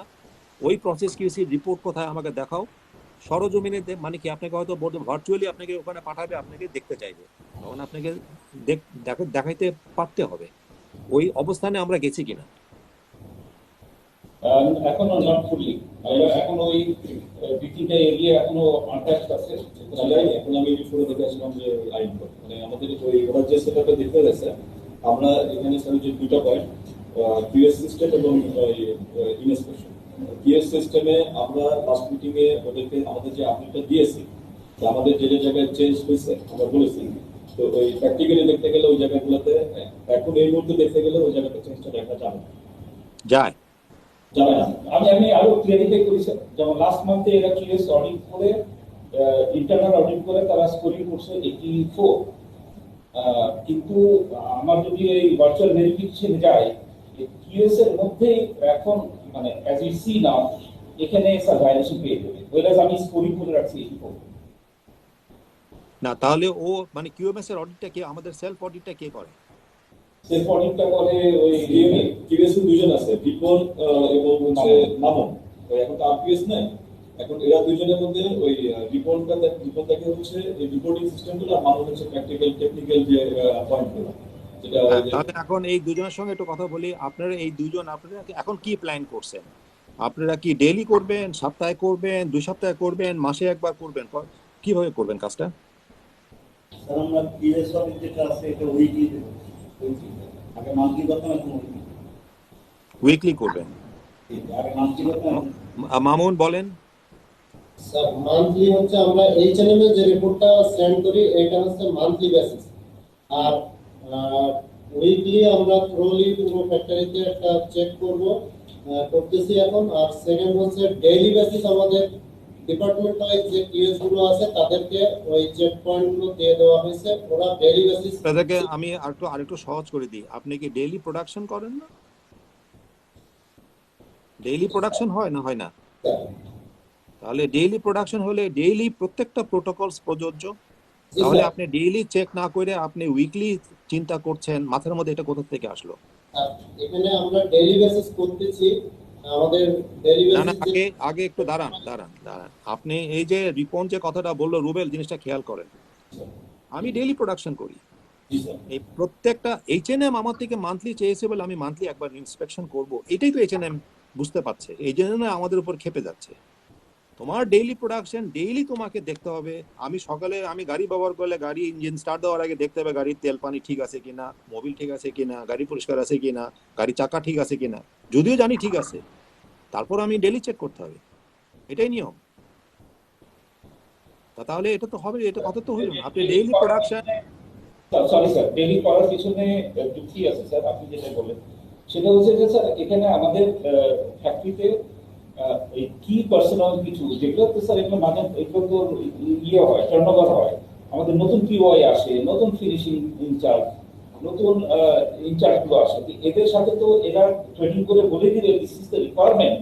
ওই প্রসেস কিউসি রিপোর্ট কোথায় আমাকে দেখাও। সরজমিনে মানে কি আপনাকে হয়তো ভার্চুয়ালি আপনাকে ওখানে পাঠাবে, আপনাকে দেখতে চাইবে, তখন আপনাকে দেখাইতে পারতে হবে ওই অবস্থানে আমরা গেছি কিনা। এখনো নট ফুললি, আমরা এখন ওই বিক্রিটা এগিয়ে এখনো আনটাচড আছে। এখন আমি শুরু দেখে আসলাম যে লাইন মানে আমাদের ওই ওরা যে সেটআপে দেখতে গেছে, আমরা এখানে স্যার যে 2টা পয়েন্ট, কিউএস সিস্টেম এবং ইনস্পেকশন। কিউএস সিস্টেমে আমরা লাস্ট মিটিং এ ওদেরকে আমাদের যে আপডেটটা দিয়েছি, আমাদের যে জায়গায় চেঞ্জ হয়েছে আমরা বলেছি তো ওই প্র্যাকটিক্যালি দেখতে গেলে ওই জায়গাগুলোতে এখন এই মুহূর্তে দেখতে গেলে ওই জায়গাতে চেঞ্জটা দেখা যাবে না। যায়। যাবে না। আমি আরো ক্লিয়ারিফাই করি স্যার, যেমন লাস্ট মান্থে এরা কিউএস অডিট করে ইন্টারনাল অডিট করে তারা স্কোরিং করছে 84, কিন্তু আমার যদি এই ভার্চুয়াল ভেরিফিকেশন যায় কিউএস এর মধ্যে এখন মানে অ্যাজ ইউ সি নাও এখানে স্যার ভায়োলেশন পেয়ে যাবে, ওইরাজ আমি স্কোরিং করে রাখছি 84। না তাহলে ও মানে কিউএমএস এর অডিটটা কে, আমাদের সেলফ অডিটটা কে করে? সেলফ অডিটটা করে ওই কিউএস দুজন আছে, বিপন এবং হচ্ছে মামুন। ওই এখন তো আরপিএস নাই, এখন এরা দুজনের মধ্যে ওই রিপোর্টটাকে হচ্ছে এই রিপোর্টিং সিস্টেমগুলো, আর মামুন হচ্ছে প্র্যাকটিক্যাল টেকনিক্যাল যে পয়েন্টগুলো যেটা তাহলে এখন এই দুজনের সঙ্গে একটু কথা বলি। আপনারা এই দুজন আপনারা এখন কি প্ল্যান করছেন? আপনারা কি ডেইলি করবেন, সপ্তাহে করবেন, 2 সপ্তাহে করবেন, মাসে একবার করবেন, কিভাবে করবেন কাজটা? স্যার আমরা কিউএস অডিট যেটা আছে এটা উইকলি দেব, আগে মান্থলি করতাম, এখন উইকলি করবেন। আগে মান্থলি করতাম। মামুন বলেন। স্যার মান্থলি হচ্ছে আমরা এইচএনএম এর যে রিপোর্টটা সেন্ড করি এটা হচ্ছে মান্থলি বেসিস, আর উইকলি আমরা থ্রোলি পুরো ফ্যাক্টরিতে একটা চেক করতেছি এখন। আর সেকেন্ড হচ্ছে ডেইলি বেসিস আমাদের ডিপার্টমেন্ট ওয়াইজ যে কিউএস গুলো আছে তাদেরকে ওই চেক পয়েন্ট গুলো দিয়ে দেওয়া হয়েছে, ওরা ডেইলি বেসিস। তাদেরকে আমি আরেকটু সহজ করে দিই, আপনি কি ডেইলি প্রোডাকশন করেন না? ডেইলি প্রোডাকশন হয় না, হয় না? তাহলে ডেইলি প্রোডাকশন হলে ডেইলি প্রত্যেকটা প্রোটোকলস প্রযোজ্য। তাহলে আপনি ডেইলি চেক না করে আপনি উইকলি চিন্তা করছেন, মাথার মধ্যে এটা কোথা থেকে আসলো? এখানে আমরা ডেইলি বেসিস করতেছি, আমাদের ডেইলি না না, বেসিস। আগে একটু দাঁড়ান। আপনি এই যে রিপন যে কথাটা বললো রুবেল, জিনিসটা খেয়াল করেন। আমি ডেইলি প্রোডাকশন করি, এই প্রত্যেকটা এইচএনএম আমার থেকে মান্থলি চেয়েছে বলে আমি মান্থলি একবার ইন্সপেকশন করব, এটাই তো এইচএনএম বুঝতে পারছে, এই জন্য আমাদের উপর খেপে যাচ্ছে। তোমার ডেইলি প্রোডাকশন ডেইলি তোমাকে দেখতে হবে। আমি সকালে আমি গাড়ি ব্যবহার করলে গাড়ি ইঞ্জিন স্টার্ট দেওয়ার আগে দেখতে হবে গাড়ির তেল পানি ঠিক আছে কিনা, মোবিল ঠিক আছে কিনা, গাড়ি পরিষ্কার আছে কিনা, গাড়ির চাকা ঠিক আছে কিনা। যদিও জানি ঠিক আছে, তারপর আমি ডেইলি চেক করতে হবে, এটাই নিয়ম। তাহলে এটা তো হবে, এটা কথা তো হইল না। আপনি daily production, sorry sir, daily করার পিছনে যুক্তি আছে স্যার, আপনি যেটা বলেন সেটা হচ্ছে যে স্যার এখানে আমাদের ফ্যাক্টরিতে এই কি পার্সোনাল কিছু যেগুলো তো স্যার এগুলো মানে এগুলো তো ইয়ে হয়, টার্নওভার হয়। আমাদের নতুন পিওয়াই আসে, নতুন ফিনিশিং ইনচার্জ, নতুন ইনচার্জ গুলো আসে, এদের সাথে তো এরা ট্রেনিং করে বলে দিলে this is the requirement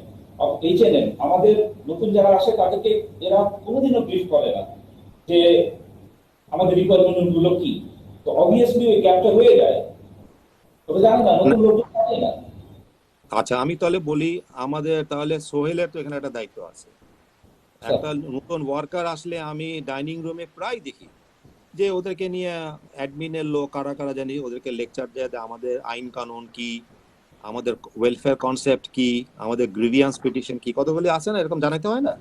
of H&M. আমাদের নতুন যারা আসে তাদেরকে এরা কোনোদিনও ব্রিফ করে না যে আমাদের রিকোয়ারমেন্ট গুলো কি। তো অবভিয়াসলি ওই গ্যাপটা হয়ে যায়, তবে জানে না, নতুন লোকজন জানে না। আচ্ছা আমি তাহলে বলি, আমাদের তাহলে সোহেলের তো এখানে একটা দায়িত্ব আছে। একটা নতুন ওয়ার্কার আসলে আমি ডাইনিং রুমে প্রায় দেখি যে ওদেরকে নিয়ে অ্যাডমিনের লোক কারা কারা জানি ওদেরকে লেকচার দেয় আমাদের আইন কানুন কি, আমাদের ওয়েলফেয়ার কনসেপ্ট কি, আমাদের গ্রিভিয়ান্স পিটিশন কি, কতগুলি আছে না, এরকম জানাতে হয় না,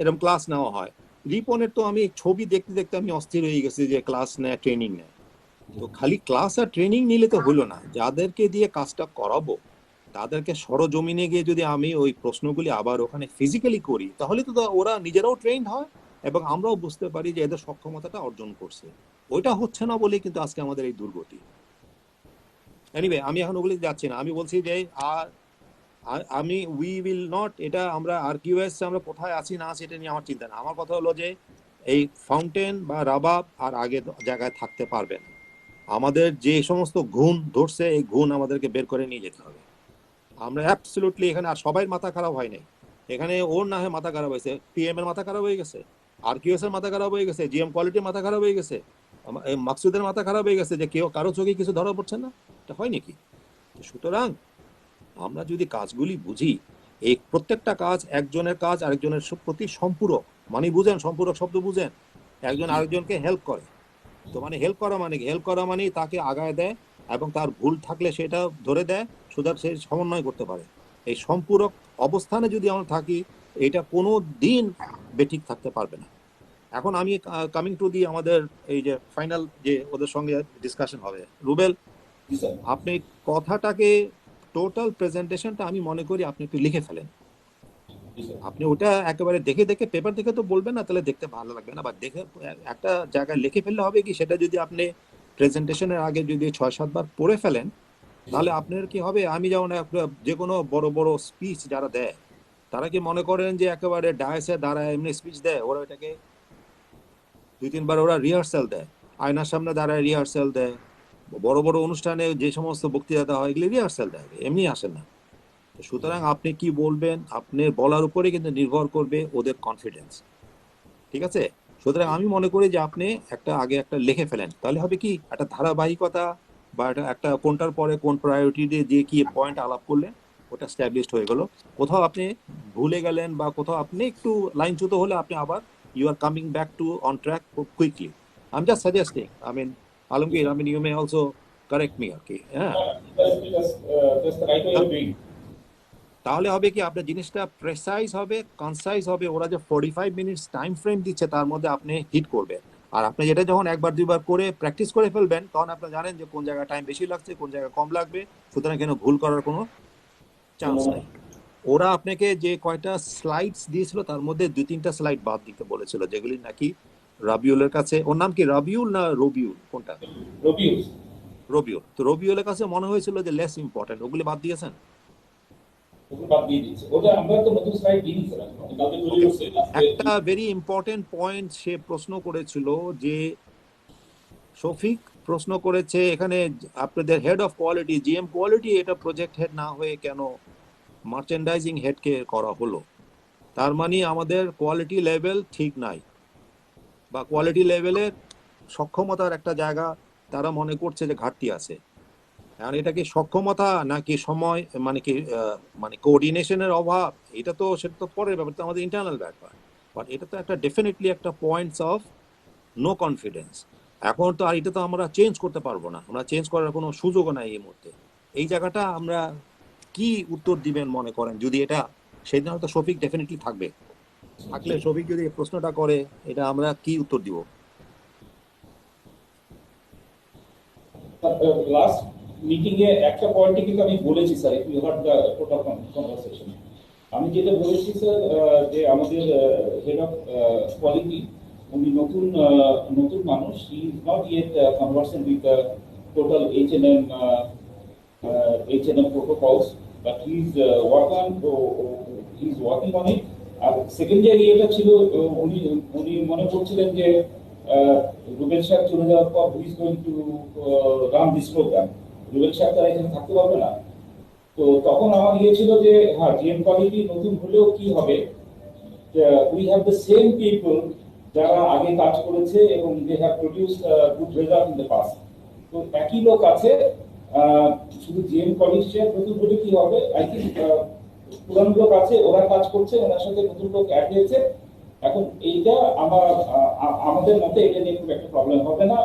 এরকম ক্লাস নেওয়া হয়। রিপনের তো আমি ছবি দেখতে দেখতে আমি অস্থির হয়ে গেছি যে ক্লাস নেয়, ট্রেনিং নেয়। তো খালি ক্লাস আর ট্রেনিং নিলে তো হলো না, যাদেরকে দিয়ে কাজটা করাবো তাদেরকে সরজমিনে গিয়ে যদি আমি ওই প্রশ্নগুলি আবার ওখানে ফিজিক্যালি করি, তাহলে তো ওরা নিজেরাও ট্রেন্ড হয় এবং আমরাও বুঝতে পারি যে এদের সক্ষমতাটা অর্জন করছে। ওইটা হচ্ছে না বলে কিন্তু আজকে আমাদের এই দুর্গতি। এনিওয়ে আমি এখন ওগুলি যাচ্ছি না, আমি বলছি যে আমি উই উইল নট, এটা আমরা আর কিউএস আমরা কোথায় আছি না আছি এটা নিয়ে আমার চিন্তা না। আমার কথা হলো যে এই ফাউন্টেন বা রাবাব আর আগে জায়গায় থাকতে পারবেন। আমাদের যে সমস্ত গুণ ধরছে এই গুণ আমাদেরকে বের করে নিয়ে যেতে হবে। আমরা অ্যাবসলিউটলি এখানে আর সবাই মাথা খারাপ হয় নাই, এখানে ওর না হয় মাথা খারাপ হয়েছে, পিএম এর মাথা খারাপ হয়ে গেছে, আর কিউএস এর মাথা খারাপ হয়ে গেছে, জিএম কোয়ালিটির মাথা খারাপ হয়ে গেছে, মাকসুদের মাথা খারাপ হয়ে গেছে যে কেউ কারো চোখে কিছু ধরা পড়ছে না, এটা হয় নাকি? সুতরাং আমরা যদি কাজগুলি বুঝি, এই প্রত্যেকটা কাজ একজনের কাজ আরেকজনের প্রতি সম্পূরক, মানে বুঝেন, সম্পূরক শব্দ বুঝেন, একজন আরেকজনকে হেল্প করে। তো মানে হেল্প করা মানে কি? হেল্প করা মানে তাকে আগায় দেয় এবং তার ভুল থাকলে সেটা ধরে দেয়, সুতরাং সে সমন্বয় করতে পারে। এই সম্পূরক অবস্থানে যদি আমরা থাকি, এটা কোনো দিন বেঠিক থাকতে পারবে না। এখন আমি কামিং টু দি আমাদের এই যে ফাইনাল যে ওদের সঙ্গে ডিসকাশন হবে, রুবেল আপনি কথাটাকে টোটাল প্রেজেন্টেশনটা আমি মনে করি আপনি একটু লিখে ফেলেন। জি স্যার। আপনি ওটা একেবারে দেখে দেখে পেপার দেখে তো বলবেন না, তাহলে দেখতে ভালো লাগবে না। বা দেখে একটা জায়গায় লিখে ফেললে হবে কি, সেটা যদি আপনি প্রেজেন্টেশনের আগে যদি 6-7 বার পড়ে ফেলেন, তাহলে আপনার কি হবে, আমি যেমন যে কোনো বড় বড় স্পিচ যারা দেয়, তারা কি মনে করেন যে একেবারে ডায়াসে দাঁড়ায় এমনি স্পিচ দেয়? ওরা এটাকে 2-3 বার ওরা রিহার্সাল দেয়, আয়নার সামনে দাঁড়ায় রিহার্সাল দেয়। বড় বড় অনুষ্ঠানে যে সমস্ত বক্তৃতা হয় এগুলি রিহার্সাল দেয়, এমনি আসে না। তো সুতরাং আপনি কি বলবেন, আপনার বলার উপরে কিন্তু নির্ভর করবে ওদের কনফিডেন্স। ঠিক আছে? সুতরাং আমি মনে করি যে আপনি আগে একটা লিখে ফেলেন, তাহলে হবে কি একটা ধারাবাহিকতা, বা একটা কোনটার পরে কোন প্রায়োরিটি দিয়ে কি পয়েন্ট আলাপ করলে ওটা স্ট্যাবলিশড হয়ে গেল। কোথাও আপনি ভুলে গেলেন বা কোথাও আপনি একটু লাইনচ্যুত হলে আপনি আবার you are coming back to on track quickly. I am just suggesting, I mean Alamgir, I mean you may also correct me আর কি। হ্যাঁ, That's the right way of doing it. তাহলে হবে কি আপনার জিনিসটা প্রেসাইজ হবে, কনসাইজ হবে। ওরা যে 45 মিনিটস টাইম ফ্রেম দিচ্ছে তার মধ্যে আপনি হিট করবেন। আর আপনি যেটা যখন 1-2 বার করে প্র্যাকটিস করে ফেলবেন, তখন আপনি জানেন যে কোন জায়গায় টাইম বেশি লাগছে, কোন জায়গায় কম লাগবে। সুতরাং কেন ভুল করার কোনো চান্স নাই। ওরা আপনাকে যে কয়টা স্লাইডস দিয়েছিল তার মধ্যে 2-3টা স্লাইড বাদ দিতে বলেছিল, যেগুলি নাকি রাবিউলের কাছে, ওর নাম কি রাবিউল না রবিউল, কোনটা? Reviews. রবিউল। তো রবিউলের কাছে মনে হয়েছিল যে লেস ইম্পর্টেন্ট, ওগুলি বাদ দিয়েছেন। ওগুলো বাদ দিয়ে দিচ্ছে। ওটা আমরা তো নতুন স্লাইড দিয়ে দিচ্ছি না। কালকে তৈরি করছে আজকে। একটা ভেরি ইম্পর্টেন্ট পয়েন্ট সে প্রশ্ন করেছিল, যে শফিক প্রশ্ন করেছে এখানে আপনাদের head of quality, GM quality, এটা প্রজেক্ট হেড না হয়ে কেন মার্চেন্ডাইজিং হেডকে করা হলো? তার মানে আমাদের কোয়ালিটি লেভেল ঠিক নাই, বা কোয়ালিটি লেভেলের সক্ষমতার একটা জায়গা তারা মনে করছে যে ঘাটতি আছে। আর এটা কি সক্ষমতা নাকি সময়, মানে কি মানে কোঅর্ডিনেশনের অভাব, সেটা তো পরের ব্যাপার, তো আমাদের ইন্টারনাল ব্যাপার। বাট এটা তো একটা ডেফিনেটলি একটা পয়েন্টস অফ নো কনফিডেন্স। এখন তো আর এটা তো আমরা চেঞ্জ করতে পারবো না, আমরা চেঞ্জ করার কোনো সুযোগও নাই এই মুহূর্তে। এই জায়গাটা আমরা কি উত্তর দিবেন মনে করেন? যদি এটা সেদিন হয়তো শফিক ডেফিনেটলি থাকলে শফিক যদি এই প্রশ্নটা করে, এটা আমরা কি উত্তর দিব? লাস্ট মিটিং এ একটা পয়েন্টে কিন্তু আমি বলেছি sir, if you heard the total conversation, আমি যেটা বলেছি স্যার, যে আমাদের হেড অফ কোয়ালিটি উনি নতুন মানুষ, he is not yet conversant with the total H&M protocols, but he is working on it. আর সেকেন্ডারি এটা ছিল, উনি মনে করছিলেন যে রুবেল সাহেব চলে যাওয়ার পর who is going to run this program, Rubel সাহেব তারা এখানে থাকতে পারবে না। তো তখন আমার ছিল যে হ্যাঁ, জিএম কোয়ালিটি নতুন হলেও কি হবে, we have the same people যারা আগে কাজ করেছে এবং they have produced good result in the past. তো একই লোক আছে, শুধু জিএম কোয়ালিটি নতুন হলে কি হবে, আই থিঙ্ক পুরান লোক আছে, ওরা কাজ করছে, ওনার সাথে নতুন লোক অ্যাড হয়েছে। এখন এইটা আমাদের মতে এটা নিয়ে খুব একটা প্রবলেম হবে না,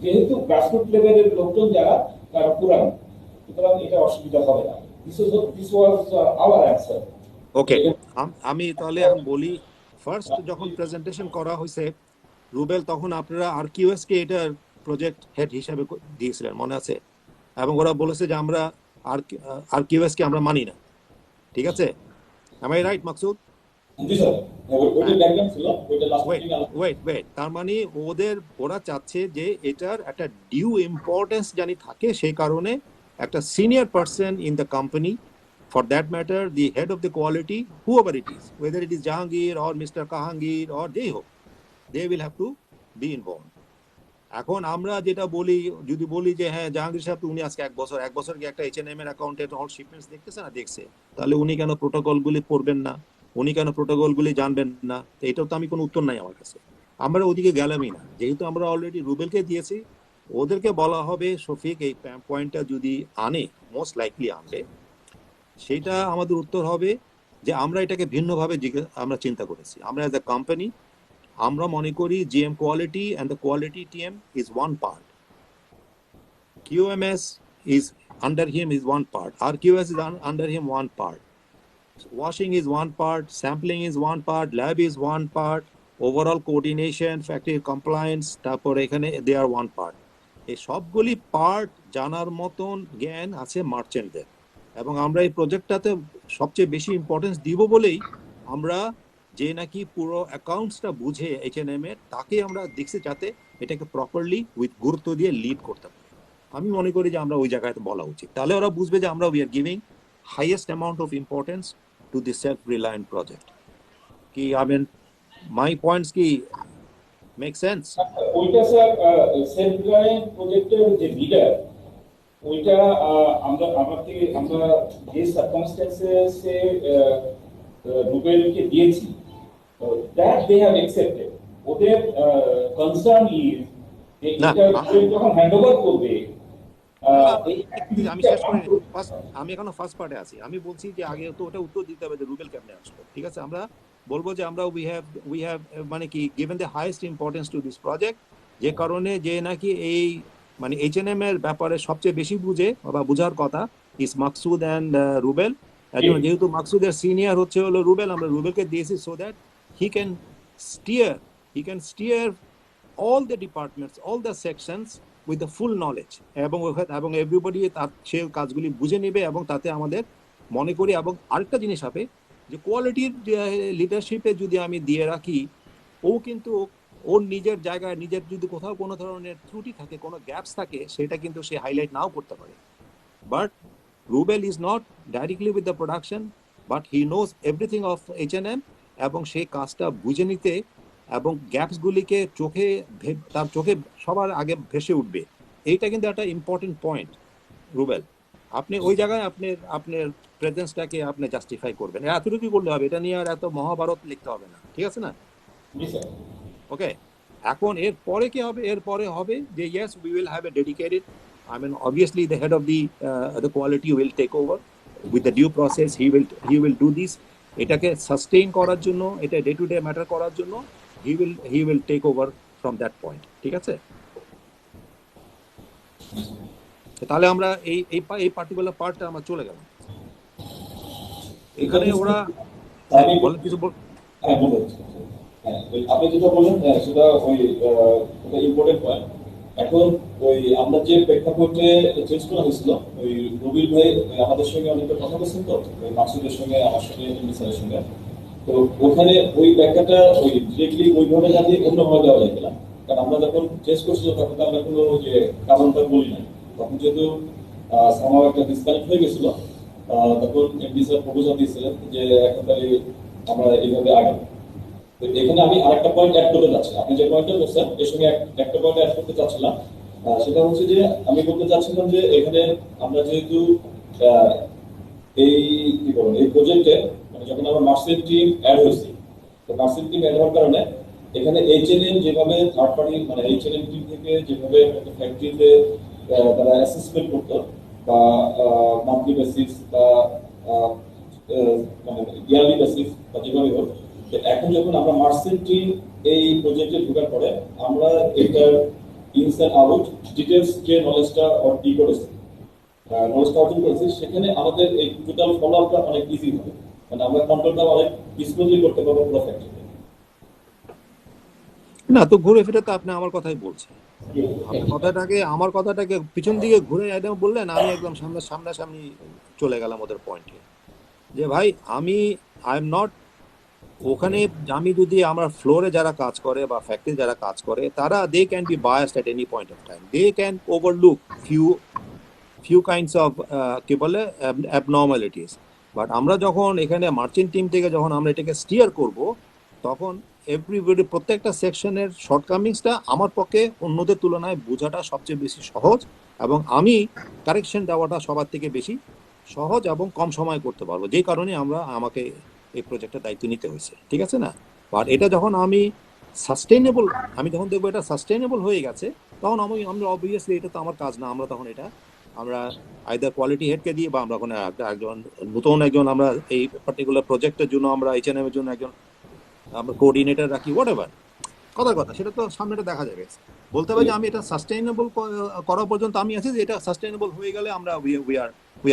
যেহেতু গ্রাসরুট লেভেলের লোকজন যারা তারা পুরানো, সুতরাং এটা অসুবিধা হবে না। This was our answer. Okay, আমি তাহলে এখন বলি, ফার্স্ট যখন প্রেজেন্টেশন করা হয়েছে রুবেল, তখন আপনারা আরকিউএস কে এটার প্রজেক্ট হেড হিসাবে দিয়েছিলেন, মনে আছে? এবং ওরা বলেছে যে আমরা আরকিউএস কে আমরা মানি না, ঠিক আছে? am I right Maksud? জি স্যার, ওইটা ডায়াগ্রাম ছিল, ওইটা last wait meeting wait wait তার মানে ওরা চাচ্ছে যে এটার একটা ডিউ ইম্পর্টেন্স জানি থাকে, সেই কারণে একটা senior person in the company, for that matter the head of the quality, whoever it is, whether it is Jahangir or Mr. Kahangir or they hope, they will have to be involved. এখন আমরা যেটা বলি, যদি বলি যে হ্যাঁ জাহাঙ্গীর সাহেব উনি আজকে এক বছর কি একটা H&M এর অ্যাকাউন্টের অল শিপমেন্টস দেখতেছে না? দেখছে। তাহলে উনি কেন প্রোটোকলগুলি পড়বেন না? উনি কেন প্রোটোকলগুলি জানবেন না? তো এটাও তো আমি কোনো উত্তর নাই আমার কাছে। আমরা ওদিকে গেলামই না, যেহেতু আমরা অলরেডি রুবেলকে দিয়েছি। ওদেরকে বলা হবে শফিক এই পয়েন্টটা যদি আনে, মোস্ট লাইকলি আনবে, সেটা আমাদের উত্তর হবে যে আমরা এটাকে ভিন্নভাবে আমরা চিন্তা করেছি। আমরা অ্যাজ এ কোম্পানি আমরা মনে করি GM quality and the quality team is one part, QMS is under him is one part, RQS is under him one part, washing is one part, sampling is one part, lab is one part, overall coordination, factory compliance, তারপরে এখানে they are one part. এই সবগুলি পার্ট জানার মতন জ্ঞান আছে মার্চেন্টদের। এবং আমরা এই প্রজেক্টটাতে সবচেয়ে বেশি ইম্পর্টেন্স দিব বলেই আমরা যে নাকি পুরো অ্যাকাউন্টসটা বুঝে H&M এর তাকে আমরা দেখছি যাতে এটাকে প্রপারলি উইথ গুরুত্ব দিয়ে লিড করতে পারে। আমি মনে করি যে আমরা ওই জায়গায় বলা উচিত, তাহলে ওরা বুঝবে যে আমরা we are giving highest amount of importance to this self reliant project. কি আই মিন মাই পয়েন্টস কি মেক সেন্স? ওইটা স্যার সেলফ রিলায়েন্ট প্রজেক্টের যে লিডার, ওইটা আমরা যে সার্কামস্ট্যান্সেসে রুবেলকে দিয়েছি, দ্যাট দে হ্যাভ অ্যাকসেপ্টেড। ওদের কনসার্ন ইজ যে না, এটা রুবেল যখন হ্যান্ডওভার করবে এই আমি শেষ করে আমি এখনো ফার্স্ট পার্টে আছি। আমি বলছি যে আগে তো ওটা উত্তর দিতে হবে যে রুবেল কেমনে আসলো। ঠিক আছে, আমরা বলবো যে আমরা উই হ্যাভ মানে কি given the highest importance to this project, যে কারণে যে নাকি এই মানে H&M এর ব্যাপারে সবচেয়ে বেশি বুঝে বা বুঝার কথা ইস মাকসুদ অ্যান্ড রুবেল। একজন যেহেতু মাকসুদের সিনিয়র হচ্ছে হলো রুবেল, আমরা রুবেলকে দিয়েছি so that he can stair all the departments, all the sections with the full knowledge, এবং এভরিবডি তার সে কাজগুলি বুঝে নেবে এবং তাতে আমাদের মনে করি। এবং আরেকটা জিনিস হবে যে কোয়ালিটির লিডারশিপে যদি আমি দিয়ে রাখি, ও কিন্তু ওর নিজের জায়গায় নিজের যদি কোথাও কোনো ধরনের ত্রুটি থাকে, কোনো গ্যাপস থাকে, সেটা কিন্তু সে হাইলাইট নাও করতে পারে। But Rubel is not directly with the production, but he knows everything of H&M, এবং সেই কাজটা বুঝে নিতে এবং গ্যাপসগুলিকে তার চোখে সবার আগে ভেসে উঠবে। এইটা কিন্তু একটা ইম্পর্টেন্ট পয়েন্ট। রুবেল, আপনি ওই জায়গায় আপনার প্রেজেন্সটাকে আপনি জাস্টিফাই করবেন, এতটুকু করলে হবে, এটা নিয়ে আর এত মহাভারত লিখতে হবে না, ঠিক আছে না? ওকে, এখন এর পরে কি হবে? এর পরে হবে যে yes we will have a dedicated, I mean obviously the head of the quality will take over with the due process. He will do this, এটাকে সাস্টেইন করার জন্য, এটা ডে টু ডে ম্যাটার করার জন্য he will take over from that point, ঠিক আছে? তাহলে আমরা এই পার্টিকুলার পার্টটা আমরা চলে গেলাম। এখানে ওরা বলেন কিছু আপনি যেটা বললেন সেটা ওটা ইম্পর্টেন্ট পয়েন্ট। এখন আমরা যে প্রেক্ষাপটে চেঞ্জ করা হয়েছিল, রবির ভাই আমাদের সঙ্গে অনেকটা কথা বলছেন, তো মাকসুদের সঙ্গে, আমার সঙ্গে, স্যারের সঙ্গে। তো ওখানে ওই ব্যাখ্যাটা ডিরেক্টলি ওইভাবে যাতে অন্যভাবে দেওয়া যায় কিনা, কারণ আমরা যখন চেঞ্জ করছিলাম তখন তো আমরা কোনো যে কারণটা বলি না, তখন যেহেতু সামাও একটা ডিসকানেক্ট হয়ে গেছিল, তখন এমডি স্যার প্রপোজাল দিয়েছিলেন যে এখন তাহলে আমরা এইভাবে আগাবো। তো এখানে আমি আরেকটা পয়েন্ট অ্যাড করতে চাচ্ছি, আপনি যে পয়েন্টটা বলছেন এর সঙ্গে একটা পয়েন্ট অ্যাড করতে চাচ্ছিলাম। সেটা হচ্ছে যে আমি বলতে চাচ্ছিলাম যে এখানে আমরা যেহেতু এই প্রজেক্টে মানে যখন আমরা মার্সেল টিম অ্যাড হয়েছি, তো মার্সেল টিম অ্যাড হওয়ার কারণে এখানে H&M যেভাবে থার্ড পার্টি মানে H&M টিম থেকে যেভাবে একটা ফ্যাক্টরিতে তারা অ্যাসেসমেন্ট করতো বা মান্থলি বেসিস বা মানে ইয়ারলি বেসিস বা যেভাবে হোক, এখন যখন আমরা মার্সেল টিম এই প্রজেক্টে ঢোকার পরে আমরা এটার ইনস এন্ড আউট ডিটেলস যে নলেজটা অর্জন করেছি, সেখানে আমাদের এই টোটাল ফলো আপটা অনেক ইজি হবে, মানে আমরা কন্ট্রোলটা অনেক স্মুথলি করতে পারবো পুরো ফ্যাক্টরিতে। না তো ঘুরে ফিরে তো আপনি আমার কথাই বলছেন, আমার কথাটাকে পিছন দিকে ঘুরে একদম বললেন, আমি একদম সামনাসামনি চলে গেলাম ওদের পয়েন্টে, যে ভাই আই এম নট ওখানে। আমি যদি আমার ফ্লোরে যারা কাজ করে বা ফ্যাক্টরি যারা কাজ করে, তারা they can be biased at any point of time, they can overlook few kinds of কি বলে অ্যাবনর্মালিটিস। বাট আমরা যখন এখানে মার্চেন্ট টিম থেকে যখন আমরা এটাকে স্টিয়ার করব, তখন এভরিবডি প্রত্যেকটা সেকশনের শর্টকামিংসটা আমার পক্ষে অন্যদের তুলনায় বোঝাটা সবচেয়ে বেশি সহজ, এবং আমি কারেকশন দেওয়াটা সবার থেকে বেশি সহজ এবং কম সময় করতে পারবো, যেই কারণে আমাকে এই প্রজেক্টের দায়িত্ব নিতে হয়েছে, ঠিক আছে না? বাট এটা যখন আমি যখন দেখবো এটা সাস্টেইনেবল হয়ে গেছে, তখন আমরা অবভিয়াসলি এটা তো আমার কাজ না, আমরা আইদার কোয়ালিটি হেডকে দিয়ে বা আমরা ওখানে নতুন একজন আমরা এই পার্টিকুলার প্রজেক্টের জন্য আমরা H&M এর জন্য একজন আমরা কোঅর্ডিনেটর রাখি, হোয়াট এভার কথা সেটা তো সামনেটা দেখা যাবে। বলতে হবে যে আমি এটা সাস্টেইনেবল করা পর্যন্ত আমি আছি, যে এটা সাস্টেইনেবল হয়ে গেলে আমরা উই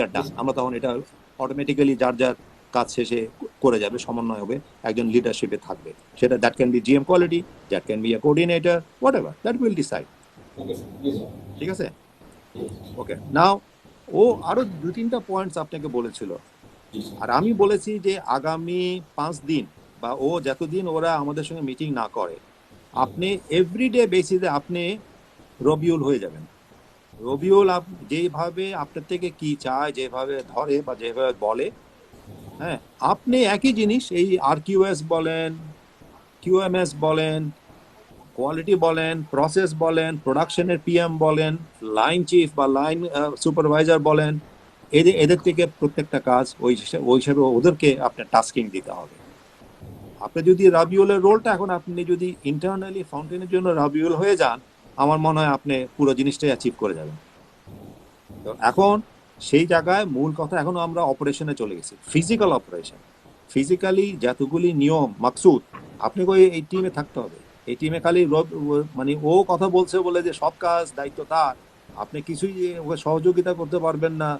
আর ডান, আমরা তখন এটা অটোমেটিক্যালি যার কাজ শেষে করে যাবে, সমন্বয় হবে, একজন লিডারশিপে থাকবে, সেটা that can be GM quality, that can be a coordinator, what ever that will decide, ঠিক আছে? ওকে, নাও ও আরো 2-3টা পয়েন্টস আপনাকে বলেছিল, জি, স্যার। আর আমি বলেছি যে আগামী 5 দিন বা ও যতদিন ওরা আমাদের সঙ্গে মিটিং না করে, আপনি এভরিডে বেসিসে আপনি রবিউল হয়ে যাবেন। রবিউল যেভাবে আপনার থেকে কি চায়, যেভাবে ধরে বা যেভাবে বলে, হ্যাঁ, আপনি একই জিনিস এই RQS বলেন, QMS বলেন, কোয়ালিটি বলেন, প্রসেস বলেন, প্রোডাকশনের PM বলেন, লাইন চিফ বা লাইন সুপারভাইজার বলেন, এদের থেকে প্রত্যেকটা কাজ ওই হিসাবে ওদেরকে আপনার টাস্কিং দিতে হবে। আপনি যদি রাবিউলের রোলটা এখন আপনি যদি ইন্টারনালি ফাউন্টেনের জন্য রাবিউল হয়ে যান, আমার মনে হয় আপনি পুরো জিনিসটাই অ্যাচিভ করে যাবেন। তো এখন সেই জায়গায় মূল কথা, এখন আমরা অপারেশনে চলে গেছি, ফিজিক্যাল অপারেশন। ফিজিক্যালি যতগুলি নিয়ম মাকসুদ, আপনাকে এই টিমে থাকতে হবে। এই টিমে খালি মানে ও কথা বলছে বলে যে সব কাজ দায়িত্ব তার, আপনি কিছুই ওকে সহযোগিতা করতে পারবেন না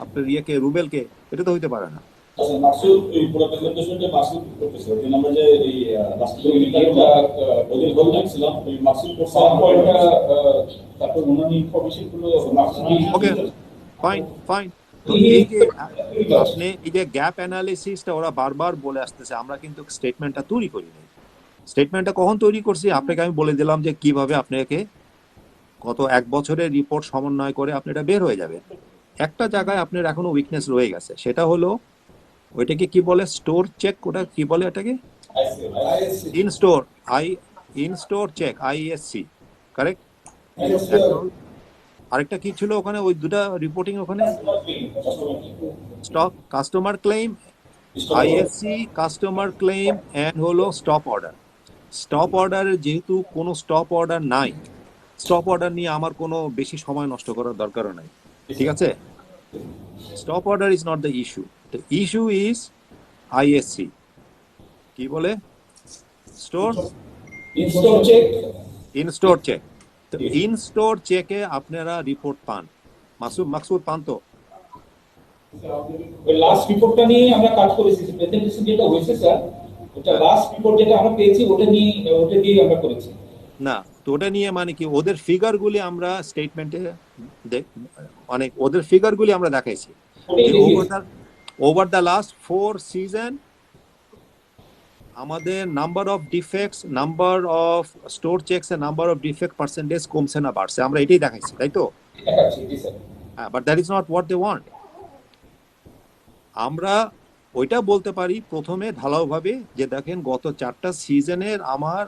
আপনার ইয়েকে, রুবেলকে, এটা তো হইতে পারে না। আচ্ছা, মাকসুদ এই পুরো প্রেজেন্টেশনটা মাকসুদ করতেছে। ওই আমরা যে এই রাষ্ট্রীয় এটা ওদের বল দেখছিলাম, ওই মাকসুদ করছে। সাউন্ড পয়েন্টটা তারপর অন্যান্য ইনফরমেশন গুলো ওকে, ফাইন ফাইন। তো এই যে আপনি এই যে গ্যাপ অ্যানালিসিসটা ওরা বারবার বলে আসতেছে, আমরা কিন্তু স্টেটমেন্টটা তৈরি করিনি। স্টেটমেন্টটা কখন তৈরি করছি আপনাকে আমি বলে দিলাম যে কিভাবে আপনাকে গত 1 বছরের রিপোর্ট সমন্বয় করে আপনি এটা বের হয়ে যাবেন। একটা জায়গায় আপনার এখনো উইকনেস রয়ে গেছে, সেটা হলো ওইটাকে কি বলে, স্টোর চেক, ওটা কি বলে এটাকে, in store check, ISC, correct? আরেকটা কি ছিল ওখানে, ওই দুটা রিপোর্টিং ওখানে, stop customer claim, ISC customer claim end হলো স্টপ অর্ডার। স্টপ অর্ডারের যেহেতু কোনো স্টপ অর্ডার নাই, স্টপ অর্ডার নিয়ে আমার কোনো বেশি সময় নষ্ট করার দরকারও নাই, ঠিক আছে? Stop order is not the issue, the issue is ISC, কি বলে, store install check. In store check. তো ইন স্টোর চেকে আপনারা রিপোর্ট পান, মাকসুদ পান তো? ওই লাস্ট রিপোর্টটা নিয়ে আমরা কাজ করেছি, প্রেজেন্টেশন যেটা হয়েছে স্যার, ওটা লাস্ট রিপোর্ট যেটা আমরা পেয়েছি ওটা দিয়ে আমরা করেছি। না, তো ওটা নিয়ে মানে কি, ওদের ফিগারগুলি আমরা স্টেটমেন্টে মানে ওদের ফিগারগুলি আমরা দেখাইছি। ওভার দ্য লাস্ট 4 সিজন আমাদের number of defects, number of store checks এর নাম্বার অফ ডিফেক্ট পার্সেন্টেজ কমছে না বাড়ছে, আমরা এটাই দেখাইছি, তাই তো? হ্যাঁ, but that is not what they want. আমরা ওইটা বলতে পারি প্রথমে ঢালাওভাবে যে দেখেন গত 4টা সিজনের আমার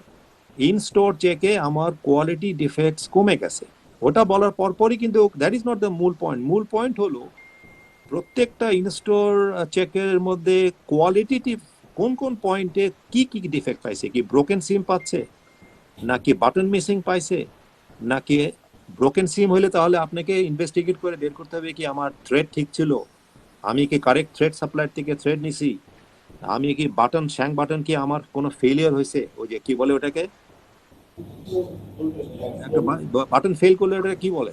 ইন স্টোর চেকে আমার কোয়ালিটি ডিফেক্টস কমে গেছে। ওটা বলার পরপরই কিন্তু দ্যাট ইজ নট দ্য মূল পয়েন্ট। মূল পয়েন্ট হলো প্রত্যেকটা ইন স্টোর চেকের মধ্যে কোয়ালিটিটিভ কোন কোন পয়েন্টে কি কি ডিফেক্ট পাইছে, কি ব্রোকেন সিম পাচ্ছে, নাকি বাটন মিসিং পাইছে, নাকি ব্রোকেন সিম হলে তাহলে আপনাকে ইনভেস্টিগেট করে বের করতে হবে কি আমার থ্রেড ঠিক ছিল, আমি কি কারেক্ট থ্রেড সাপ্লায়ার থেকে থ্রেড নিছি, আমি কি বাটন শ্যাং বাটন কি আমার কোনো ফেলিয়ার হয়েছে, ওই যে কি বলে ওটাকে, একটা বাটন ফেল করলে ওটা কি বলে,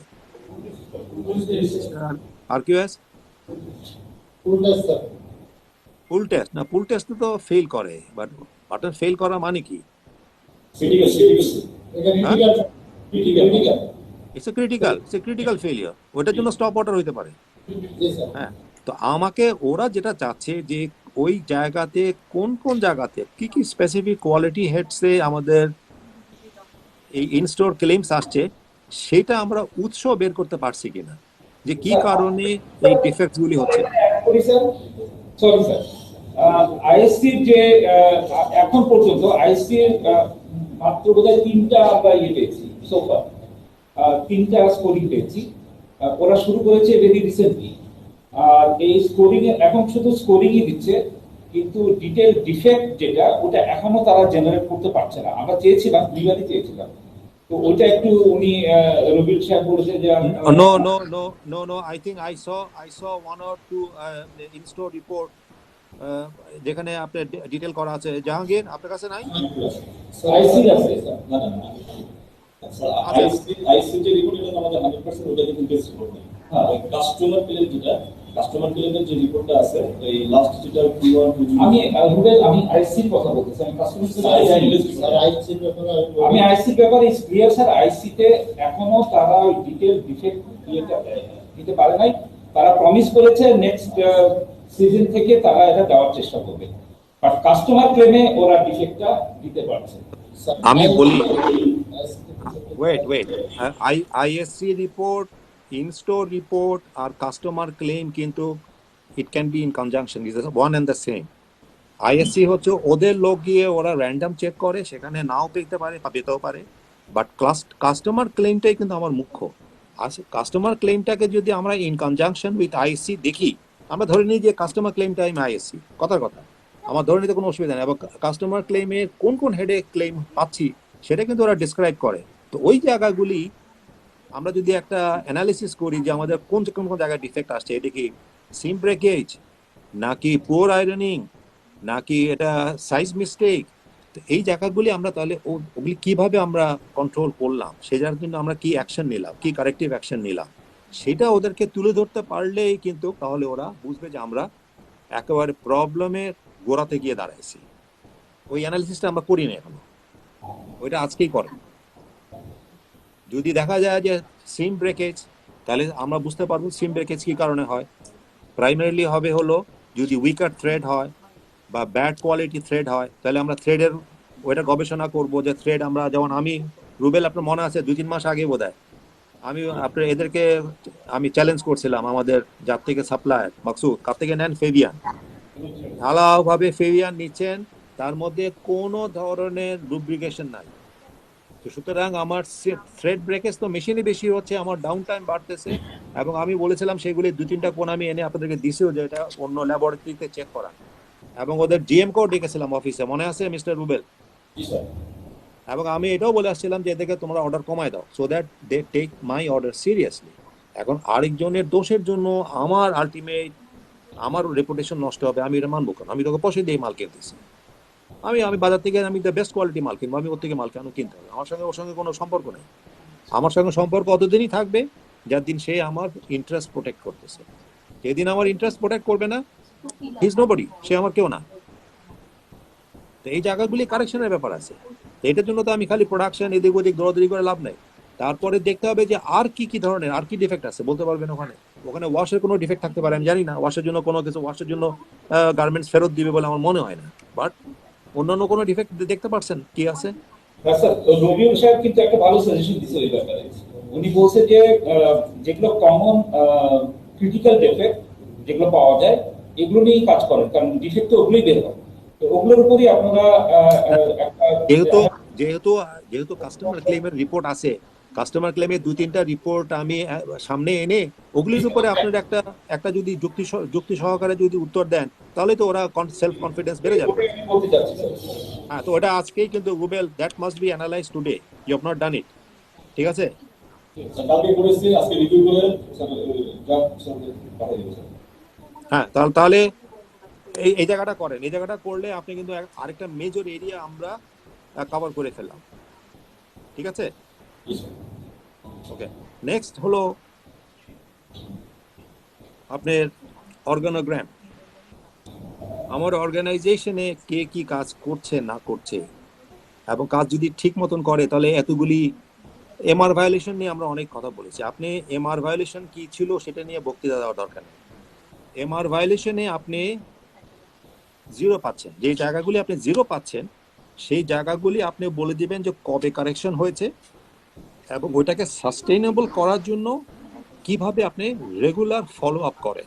RQS পুল টেস্ট না, পুল টেস্ট তো ফেল করে, বাট বাটন ফেল করা মানে কি, ইটস এ ক্রিটিক্যাল ফেলিয়ার, ওটার জন্য স্টপ অর্ডার হইতে পারে। হ্যাঁ, তো আমাকে ওরা যেটা চাচ্ছে যে ওই জায়গাতে কোন কোন জায়গাতে কি কি স্পেসিফিক কোয়ালিটি হেডসে আমাদের এই ইনস্টোর ক্লেমস আসছে, সেটা আমরা উৎস বের করতে পারছি কিনা, যে কি কারণে এই ডিফেক্টস গুলি হচ্ছে। সরি স্যার, আইএসসি যে এখন পর্যন্ত আইএসসি মাত্র বোধহয় 3টা আমরা পেয়েছি সোফা, 3টা স্কোরিং পেয়েছি। ওরা শুরু করেছে ভেরি রিসেন্টলি, আর এই স্কোরিং এখন শুধু স্কোরিংই দিচ্ছে, কিন্তু ডিটেল ডিফেক্ট যেটা ওটা এখনো তারা জেনারেট করতে পারছে না। আমরা চেয়েছিলাম, দুইবারই চেয়েছিলাম, তো ওইটা একটু উনি রবিল সাহেব বলেছে যে No, I think I saw 1 or 2 in-store report যেখানে আপনার ডিটেল করা আছে। জাহাঙ্গীর, আপনার কাছে নাই? আইসি আছে স্যার, না না না, আচ্ছা, আইসি যে রিপোর্ট এটা আমাদের 100% ওটা কিন্তু বেস্ট রিপোর্ট না। হ্যাঁ, কাস্টমার ক্লেম যেটা, কাস্টমার ক্লেমের যে রিপোর্টটা আছে, এই লাস্ট যেটা Q1 আমি আইসির কথা বলতেছি, আমি কাস্টমার আমি আইসির ব্যাপারে ক্লিয়ার স্যার। আইসিতে এখনো তারা ডিটেল ডিফেক্ট দিতে পারে নাই। তারা প্রমিস করেছে নেক্সট সিজন থেকে তারা এটা দেওয়ার চেষ্টা করবে, বাট কাস্টমার ক্লেমে ওরা ডিফেক্টটা দিতে পারছে। আমি বলি wait ISC report, in store report আর কাস্টমার ক্লেম কিন্তু it can be in conjunction, is one and the same. ISC হচ্ছে ওদের লোক গিয়ে ওরা র্যান্ডম চেক করে, সেখানে নাও পেতে পারে বা পেতেও পারে, বাট কাস্টমার ক্লেমটাই কিন্তু আমার মুখ্য। কাস্টমার ক্লেমটাকে যদি আমরা ইন কনজাংশন উইথ আইএসসি দেখি, আমরা ধরে নিই যে কাস্টমার ক্লেমটা আমি আইএসসি, কথার কথা আমার ধরে নিতে কোনো অসুবিধা নেই, এবং কাস্টমার ক্লেমের কোন কোন হেডে ক্লেম পাচ্ছি সেটা কিন্তু ওরা ডিসক্রাইব করে। তো ওই জায়গাগুলি আমরা যদি একটা অ্যানালিসিস করি যে আমাদের কোন কোন কোন জায়গায় ডিফেক্ট আসছে, এটা কি সিম ব্রেকেজ নাকি পুয়ার আয়রনিং নাকি এটা সাইজ মিস্টেক, তো এই জায়গাগুলি আমরা তাহলে ওগুলি কিভাবে আমরা কন্ট্রোল করলাম, সেটার জন্য আমরা কি অ্যাকশন নিলাম, কি কারেক্টিভ অ্যাকশন নিলাম, সেটা ওদেরকে তুলে ধরতে পারলেই কিন্তু তাহলে ওরা বুঝবে যে আমরা একেবারে প্রবলেমের গোড়াতে গিয়ে দাঁড়াইছি। ওই অ্যানালিসিসটা আমরা করি না এখনো, ওইটা আজকেই করে। যদি দেখা যায় যে সিম ব্রেকেজ, তাহলে আমরা বুঝতে পারবো সিম ব্রেকেজ কি কারণে হয়। প্রাইমারিলি হবে হলো যদি উইকার থ্রেড হয় বা ব্যাড কোয়ালিটি থ্রেড হয়, তাহলে আমরা থ্রেডের ওইটা গবেষণা করবো যে থ্রেড আমরা যেমন আমি রুবেল আপনার মনে আছে 2-3 মাস আগে বোধহয় আমি আপনার এদেরকে আমি চ্যালেঞ্জ করছিলাম, আমাদের যার থেকে সাপ্লায়ার মাকসুদ কার থেকে নেন ফেভিয়ান, ঢালাওভাবে ফেভিয়ান নিচ্ছেন, তার মধ্যে কোনো ধরনের লুব্রিকেশন নাই। তো সুতরাং আমার থ্রেড ব্রেকেজ তো মেশিনই বেশি হচ্ছে, আমার ডাউন টাইম বাড়তেছে, এবং আমি বলেছিলাম সেগুলি 2-3টা কোণ আমি এনে আপনাদেরকে দিছিও যে এটা অন্য ল্যাবরেটরিতে চেক করা, এবং ওদের জিএম কেও ডেকেছিলাম অফিসে, মনে আছে মিস্টার রুবেল? এবং আমি এটাও বলে আসছিলাম যে এদেরকে তোমরা অর্ডার কমায় দাও, so that they take my order seriously. এখন আরেকজনের দোষের জন্য আমার আলটিমেট আমার রেপুটেশন নষ্ট হবে, আমি এটা মানবো কেন? আমি তোকে পয়সা দিয়ে মাল কিনতেছি, আমি বাজার থেকে আমি দ্য বেস্ট কোয়ালিটি মাল কিনবো, আমি ওর থেকে মাল কেন কিনতে হবে? আমার সঙ্গে ওর সঙ্গে কোনো সম্পর্ক নেই। আমার সঙ্গে সম্পর্ক অতদিনই থাকবে যার দিন সে আমার ইন্টারেস্ট প্রোটেক্ট করতেছে। যেদিন আমার ইন্টারেস্ট প্রোটেক্ট করবে না, হি ইজ নোবডি, সে আমার কেউ না। তো এই জায়গাগুলি কারেকশনের ব্যাপার আছে। তো এটার জন্য তো আমি খালি প্রোডাকশন এদিক ওদিক দৌড়াদৌড়ি করে লাভ নাই। তারপরে দেখতে হবে যে আর কি কি ধরনের আর কি ডিফেক্ট আছে, বলতে পারবেন ওখানে ওয়াশের কোনো ডিফেক্ট থাকতে পারে, আমি জানি না। ওয়াশের জন্য কোনো কিছু ওয়াশের জন্য গার্মেন্টস ফেরত দিবে বলে আমার মনে হয় না, বাট অন্যান্য কোনো ডিফেক্ট দেখতে পারছেন কি আছে? হ্যাঁ স্যার, রবিউল সাহেব কিন্তু একটা ভালো সাজেশন দিয়েছে এই ব্যাপারে। উনি বলছে যে যেগুলো কমন ক্রিটিক্যাল ডিফেক্ট যেগুলো পাওয়া যায় এগুলো নিয়েই কাজ করেন, কারণ ডিফেক্ট তো ওগুলোই বের হয়, তো ওগুলোর উপরই আপনারা একটা যেহেতু কাস্টমার ক্লেমের রিপোর্ট আছে, কাস্টমার ক্লেমের 2-3টা রিপোর্ট আমি সামনে এনে ওগুলির উপরে আপনার একটা যদি যুক্তি সহকারে যদি উত্তর দেন, তাহলে তো ওরা সেলফ কনফিডেন্স বেড়ে যাবে। বলতে চাচ্ছি স্যার। হ্যাঁ, তো ওটা আজকেই কিন্তু Rubel, that must be analyse today, you have not done it, ঠিক আছে? কালকে করেছি, আজকে রিভিউ করে পাঠিয়ে দেবো স্যার। হ্যাঁ, তাহলে এই জায়গাটা করেন। এই জায়গাটা করলে আপনি কিন্তু আরেকটা মেজর এরিয়া আমরা কভার করে ফেললাম, ঠিক আছে? ওকে, নেক্সট হলো আপনার অর্গানোগ্রাম। আমার অর্গানাইজেশনে কে কি কাজ করছে না করছে, এবং কাজ যদি ঠিক মতন করে, তাহলে এতগুলি এমআর ভায়োলেশন নিয়ে আমরা অনেক কথা বলেছি। আপনি এমআর ভায়োলেশন কি ছিল সেটা নিয়ে বক্তৃতা দেওয়ার দরকার নেই। এমআর ভায়োলেশনে আপনি 0 পাচ্ছেন, যে জায়গাগুলি আপনি 0 পাচ্ছেন সেই জায়গাগুলি আপনি বলে দিবেন যে কবে কারেকশন হয়েছে, এবং ওইটাকে সাস্টেইনেবল করার জন্য কিভাবে আপনি রেগুলার ফলো আপ করে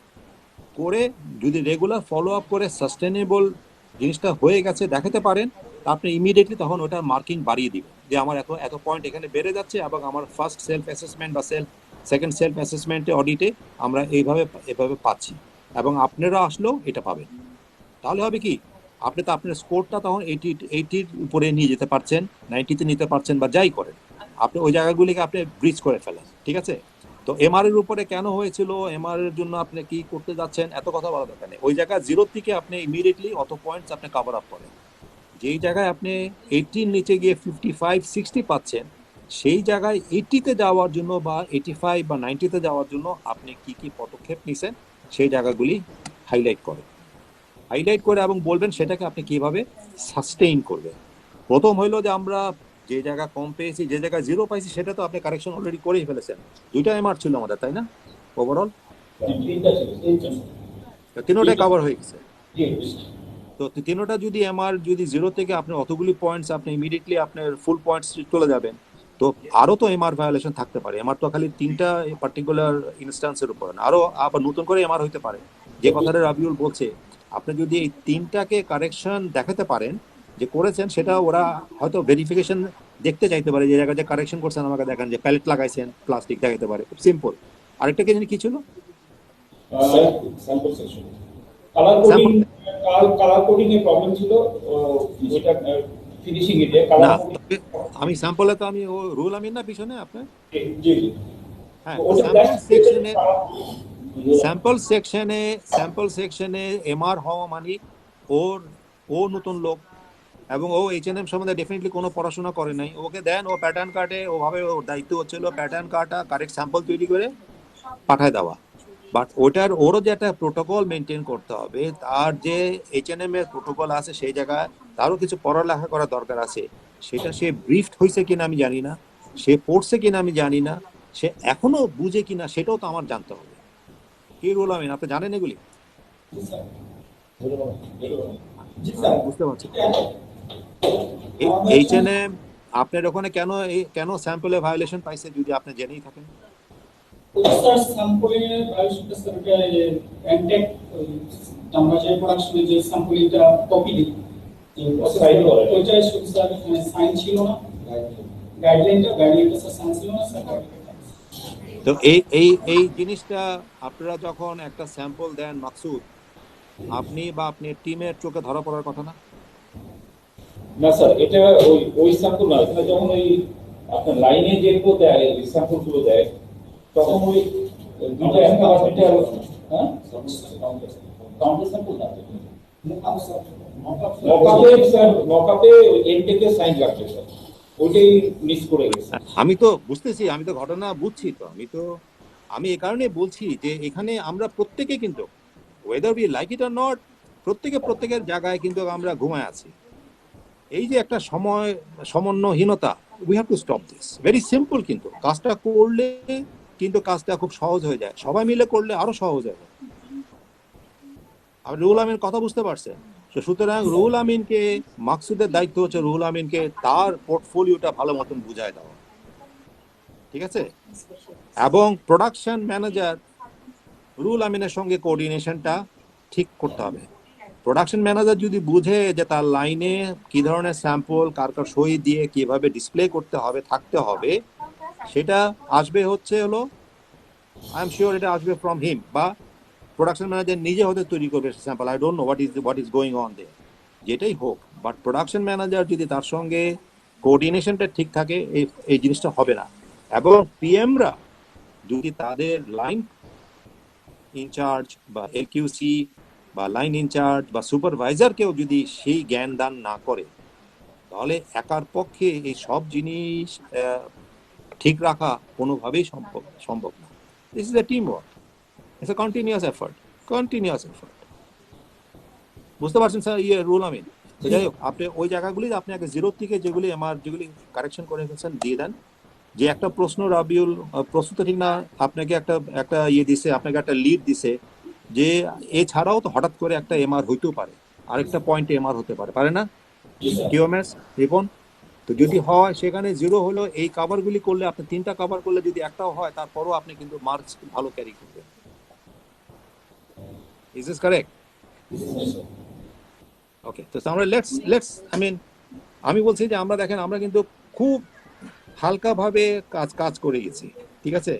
যদি রেগুলার ফলো আপ করে সাস্টেইনেবল জিনিসটা হয়ে গেছে দেখাতে পারেন, আপনি ইমিডিয়েটলি তখন ওটার মার্কিং বাড়িয়ে দিবেন যে আমার এত পয়েন্ট এখানে বেড়ে যাচ্ছে, এবং আমার ফার্স্ট সেলফ অ্যাসেসমেন্ট বা সেকেন্ড সেলফ অ্যাসেসমেন্টে অডিটে আমরা এভাবে পাচ্ছি, এবং আপনারা আসলেও এটা পাবেন। তাহলে হবে কি, আপনি তো আপনার স্কোরটা তখন 80-80 উপরে নিয়ে যেতে পারছেন, 90-তে নিতে পারছেন, বা যাই করেন আপনি ওই জায়গাগুলিকে আপনি ব্রিজ করে ফেলেন, ঠিক আছে? তো এমআর এর উপরে কেন হয়েছিল, এমআর এর জন্য আপনি কি করতে যাচ্ছেন, এত কথা বলা দরকার নেই। ওই জায়গা 0 থেকে আপনি ইমিডিয়েটলি অত পয়েন্টস আপনি কভার আপ করেন। যেই জায়গায় আপনি 80 নিচে গিয়ে 55-60 পাচ্ছেন, সেই জায়গায় 80-তে যাওয়ার জন্য বা 85 বা 90-তে যাওয়ার জন্য আপনি কি কি পদক্ষেপ নিছেন সেই জায়গাগুলি হাইলাইট করে এবং বলবেন সেটাকে আপনি কিভাবে সাস্টেইন করবেন। প্রথম হইলো যে আমরা যে জায়গা কম পেয়েছি, যে জায়গায় 0 পাইছি, সেটা তো আপনি কারেকশন অলরেডি করেই ফেলেছেন। 2টা এমআর ছিল আমাদের, তাই না? ওভারঅল তিনোটাই কভার হয়ে গেছে। জি। তো তিনোটা যদি এমআর যদি 0 থেকে আপনার অতগুলি পয়েন্টস আপনি ইমিডিয়েটলি আপনার ফুল পয়েন্টস চলে যাবেন, তো আরো তো এমআর ভায়োলেশন থাকতে পারে। এমআর তো খালি 3টা পার্টিকুলার ইনস্ট্যান্সের উপর না, আরো আবার নতুন করে এমআর হইতে পারে। যে কথাটা রাবিউল বলছে, আপনি যদি এই 3টাকে কারেকশন দেখাতে পারেন যে করেছেন, সেটা ওরা হয়তো ভেরিফিকেশন দেখতে চাইতে পারে, যে জায়গায় যে কারেকশন করছেন আমাকে দেখান, যে প্যালেট লাগাইছেন প্লাস্টিক দেখাতে পারে, খুব সিম্পল। আরেকটা কি জানি কি ছিল, স্যাম্পল সেকশন কালার কোডিং এর প্রবলেম ছিল, যেটা ফিনিশিং এ না কালার। তবে আমি স্যাম্পলে তো আমি ও রুল আমিন না পিছনে আপনার, জি জি। হ্যাঁ ওটা স্যাম্পল সেকশনে এমআর হওয়া মানে ও নতুন লোক, এবং ও এইচএনএম সম্বন্ধে ডেফিনেটলি কোনো পড়াশোনা করে নাই। ওকে দেন, ও প্যাটার্ন কার্ডে ওভাবে ওর দায়িত্ব হচ্ছিল প্যাটার্ন কার্ডটা কারেক্ট স্যাম্পল তৈরি করে পাঠায় দেওয়া। বাট ওরও যে একটা প্রোটোকল মেনটেন করতে হবে, তার যে এইচএনএম এর প্রোটোকল আছে সেই জায়গায় তারও কিছু পড়ালেখা করার দরকার আছে। সেটা সে ব্রিফড হয়েছে কিনা আমি জানি না, সে পড়ছে কিনা আমি জানি না, সে এখনো বুঝে কিনা সেটাও তো আমার জানতে হবে। কি রুল আমিন, আপনি জানেন এগুলি? আমি বুঝতে পারছি এইচএনএম আপনার ওখানে কেন স্যাম্পলে ভায়োলেশন পাইছে যদি আপনি জেনেই থাকেন। স্যার স্যাম্পলিং এর ভায়োলেশনটা স্যার এটা এনটেক আমরা যে প্রোডাকশনে যে স্যাম্পলিংটা কপি দিই ওইটা স্যার সাইন ছিল না, গাইডলাইনটা স্যার সাইন ছিল না স্যার। তো এই জিনিসটা আপনারা যখন একটা স্যাম্পল দেন মাকসুদ, আপনি বা আপনার টিমের চোখে ধরা পড়ার কথা না? না স্যার, এটা ওই স্যাম্পল না, এটা যখন ওই আপনার লাইনে যেগুলো দেয় ওই স্যাম্পল গুলো দেয়, তখন ওই দুইটা এনভায়রনমেন্টাল কাউন্টার স্যাম্পল না, মকআপে এনটেকে সাইন লাগবে স্যার, ওইটাই মিস করে গেছে। আমি তো বুঝতেছি, আমি তো ঘটনা বুঝছি, তো আমি এই কারণে বলছি যে এখানে আমরা প্রত্যেকে কিন্তু whether we like it or not, প্রত্যেকের জায়গায় কিন্তু আমরা ঘুমায় আছি। এই যে একটা সমন্বয়হীনতা, we have to stop this. Very simple, কিন্তু কাজটা করলে কিন্তু কাজটা খুব সহজ হয়ে যায়, সবাই মিলে করলে আরো সহজ হয়ে যায়। আপনি রুহুল আমিন কথা বুঝতে পারছেন? তো সুতরাং রুহুল আমিনকে, মাকসুদের দায়িত্ব হচ্ছে রুহুল আমিনকে তার পোর্টফোলিওটা ভালো মতন বুঝায় দেওয়া, ঠিক আছে? এবং প্রোডাকশন ম্যানেজার রুহুল আমিনের সঙ্গে কোঅর্ডিনেশনটা ঠিক করতে হবে। প্রোডাকশন ম্যানেজার যদি বুঝে যে তার লাইনে কি ধরনের স্যাম্পল কার সই দিয়ে কিভাবে ডিসপ্লে করতে হবে, থাকতে হবে, সেটা আসবে হলো আই এম শিওর এটা আসবে ফ্রম হিম, বা প্রোডাকশন ম্যানেজার নিজে হতে তৈরি করবে sample. I don't know what is going on their, যেটাই হোক, বাট প্রোডাকশন ম্যানেজার যদি তার সঙ্গে কোঅর্ডিনেশনটা ঠিক থাকে, এই জিনিসটা হবে না। এবং পিএমরা যদি তাদের লাইন ইনচার্জ বা এলকিউসি বা লাইন ইনচার্জ বা সুপারভাইজারকেও যদি সেই জ্ঞান দান না করে, তাহলে একার পক্ষে এই সব জিনিস ঠিক রাখা কোনোভাবেই সম্ভব না। This is a team work, it's a continuous effort. বুঝতে পারছেন স্যার রুল আমিন? তো যাই হোক, আপনি ওই জায়গাগুলি আপনি আগে 0 থেকে যেগুলি কারেকশন করে ফেলছেন দিয়ে দেন। যে একটা প্রশ্ন রাবিউল প্রশ্নটা ঠিক না, আপনাকে একটা দিছে, আপনাকে একটা লিড দিছে যে এছাড়াও তো হঠাৎ করে একটা এমআর হইতেও পারে, আরেকটা পয়েন্টে এমআর হতে পারে না কিউএমএস রিপন? তো যদি হয় সেখানে 0 হলো, এই কভারগুলি করলে আপনি 3টা কভার করলে যদি একটাও হয়, তারপরও আপনি কিন্তু মার্কস ভালো ক্যারি করবেন। Is this correct? ওকে, তো আমরা লেটস আমি বলছি যে আমরা দেখেন, আমরা কিন্তু খুব হালকাভাবে কাজ করে গেছি, ঠিক আছে?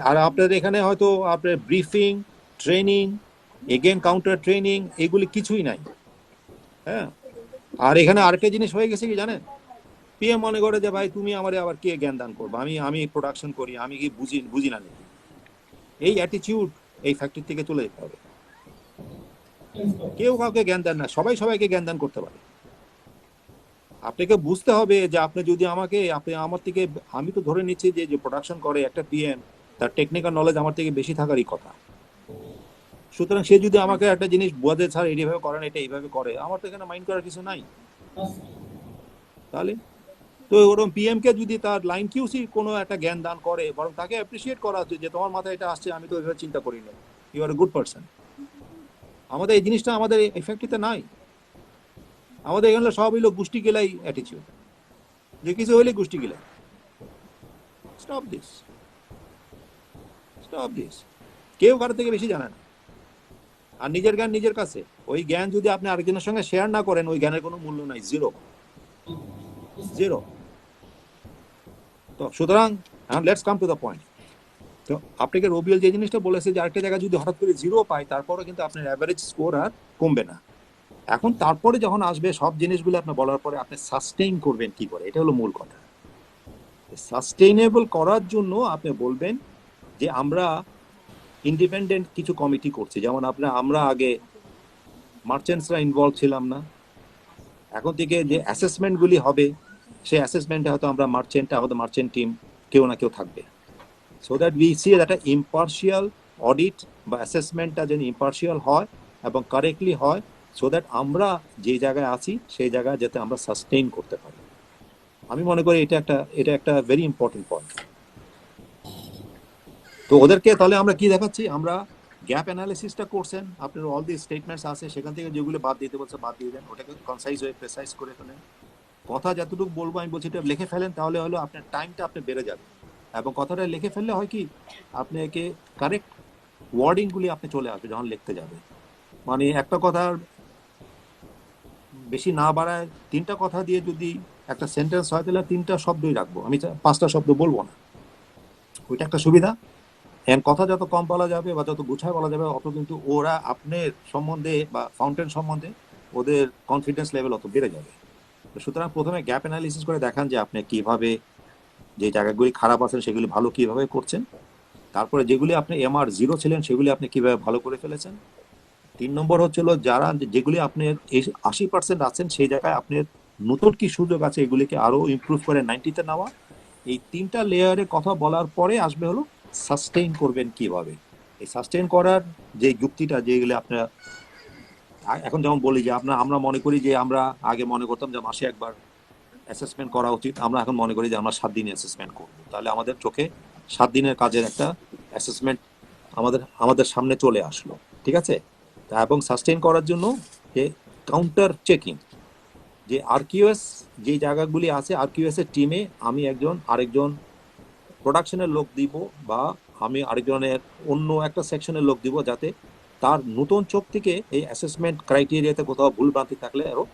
আর আপনাদের এখানে হয়তো আপনার briefing, training, again counter training, এগুলি কিছুই নাই। হ্যাঁ, আর এখানে আরেকটা জিনিস হয়ে গেছে কি জানেন, পিএম মনে করে যে ভাই তুমি আমারে আবার কে জ্ঞান দান করবো, আমি প্রোডাকশন করি, আমি কি বুঝি না নাকি? এই অ্যাটিটিউড এই ফ্যাক্টরি থেকে চলে যেতে হবে। কেউ কাউকে জ্ঞান দেন না, সবাইকে জ্ঞান দান করতে পারে। আপনাকে বুঝতে হবে যে আপনি যদি আপনি আমার থেকে, আমি তো ধরে নিচ্ছি যে প্রোডাকশন করে একটা পিএম, তার টেকনিক্যাল নলেজ আমার থেকে বেশি থাকারই কথা। সুতরাং সে যদি আমাকে একটা জিনিস বোঝে, স্যার এইভাবে করেন, এটা এইভাবে করে, আমার তো এখানে মাইন্ড করার কিছু নাই। তাহলে তো ওরকম পিএম কে যদি তার লাইন কিউসি কোনো একটা জ্ঞান দান করে, বরং তাকে অ্যাপ্রিসিয়েট করা উচিত যে তোমার মাথায় এটা আসছে, আমি তো ওইভাবে চিন্তা করি না, you are a good person. আমাদের এই জিনিসটা আমাদের এফেক্টিতে নাই। আমাদের এখানে সব হইলো গোষ্ঠী গেলাই অ্যাটিচিউড, যে কিছু হইলে গোষ্ঠী গেলাই। Stop this, stop this. কেউ কারোর থেকে বেশি জানে না। আর নিজের জ্ঞান নিজের কাছে, ওই জ্ঞান যদি আপনি আরেকজনের সঙ্গে শেয়ার না করেন, ওই জ্ঞানের কোনো মূল্য নাই, জিরো, জিরো। তো সুতরাং let's come to the point. তো আপনাকে রবিউল যে জিনিসটা বলেছে যে আরেকটা জায়গায় যদি হঠাৎ করে জিরো পায়, তারপরে কিন্তু আপনার অ্যাভারেজ স্কোর আর কমবে না। এখন তারপরে যখন আসবে সব জিনিসগুলো আপনি বলার পরে আপনি সাস্টেইন করবেন কি করে, এটা হলো মূল কথা। সাস্টেইনেবল করার জন্য আপনি বলবেন যে আমরা ইন্ডিপেন্ডেন্ট কিছু কমিটি করছি, যেমন আমরা আগে মার্চেন্টসরা ইনভলভ ছিলাম না, এখন থেকে যে অ্যাসেসমেন্টগুলি হবে সেই অ্যাসেসমেন্টে হয়তো আমরা আমাদের মার্চেন্ট টিম কেউ না কেউ থাকবে, so that we see that impartial audit বা অ্যাসেসমেন্টটা যেন ইম্পার্শিয়াল হয় এবং কারেক্টলি হয়, সো দ্যাট আমরা যে জায়গায় আছি সেই জায়গায় যাতে আমরা সাস্টেইন করতে পারি। আমি মনে করি এটা একটা ভেরি ইম্পর্টেন্ট পয়েন্ট। তো ওদেরকে তাহলে আমরা কি দেখাচ্ছি, আমরা গ্যাপ অ্যানালিসিসটা করছেন, আপনার অল দি স্টেটমেন্টস আছে, সেখান থেকে যেগুলো বাদ দিতে বলছে বাদ দিয়ে দেন, ওটাকে কনসাইজ হয়ে প্রেসাইজ করে ফেলেন। কথা যতটুকু বলবো আমি বলছি এটা লিখে ফেলেন, তাহলে হলো আপনার টাইমটা আপনি বেড়ে যাবে। এবং কথাটা লিখে ফেললে হয় কি, আপনাকে কারেক্ট ওয়ার্ডিংগুলি আপনি চলে আসবে যখন লিখতে যাবে। মানে একটা কথা বেশি না বাড়ায় 3টা কথা দিয়ে যদি একটা সেন্টেন্স হয়, তাহলে 3টা শব্দই রাখবো, আমি 5টা শব্দ বলবো না। ওইটা একটা সুবিধা। কথা যত কম বলা যাবে বা যত গুছায় বলা যাবে, অত কিন্তু ওরা আপনার সম্বন্ধে বা ফাউন্টেন সম্বন্ধে ওদের কনফিডেন্স লেভেল অত বেড়ে যাবে। সুতরাং প্রথমে গ্যাপ অ্যানালিসিস করে দেখান যে আপনি কিভাবে যে জায়গাগুলি খারাপ আছেন সেগুলি ভালো কিভাবে করছেন, তারপরে যেগুলি আপনি MR 0 ছিলেন সেগুলি আপনি কিভাবে ভালো করে ফেলেছেন। 3 নম্বর হচ্ছিল যারা যেগুলি আপনার 80% আছেন সেই জায়গায় আপনার নতুন কি সুযোগ আছে এগুলিকে আরো ইমপ্রুভ করে 90-তে নেওয়া। এই 3টা লেয়ারে কথা বলার পরে আসবে হলো সাস্টেইন করবেন কিভাবে। এই সাস্টেইন করার যে যুক্তিটা, যেগুলো আপনার এখন যেমন বলি যে আমরা মনে করি যে আমরা আগে মনে করতাম যে মাসে একবার অ্যাসেসমেন্ট করা উচিত, আমরা এখন মনে করি যে আমরা 7 দিনে অ্যাসেসমেন্ট করব। তাহলে আমাদের চোখে 7 দিনের কাজের একটা অ্যাসেসমেন্ট আমাদের সামনে চলে আসলো, ঠিক আছে। এবং সাস্টেইন করার জন্য যে কাউন্টার চেকিং, যে আরকিউএস যে জায়গাগুলি আছে, আরকিউএস এর টিমে আমি আরেকজন প্রোডাকশনের লোক দিব, বা আমি আরেকজনের অন্য একটা সেকশনের লোক দিব, যাতে তার নতুন চোখ থেকে এই অ্যাসেসমেন্ট ক্রাইটেরিয়াতে কোথাও ভুলভ্রান্তি থাকলে আরো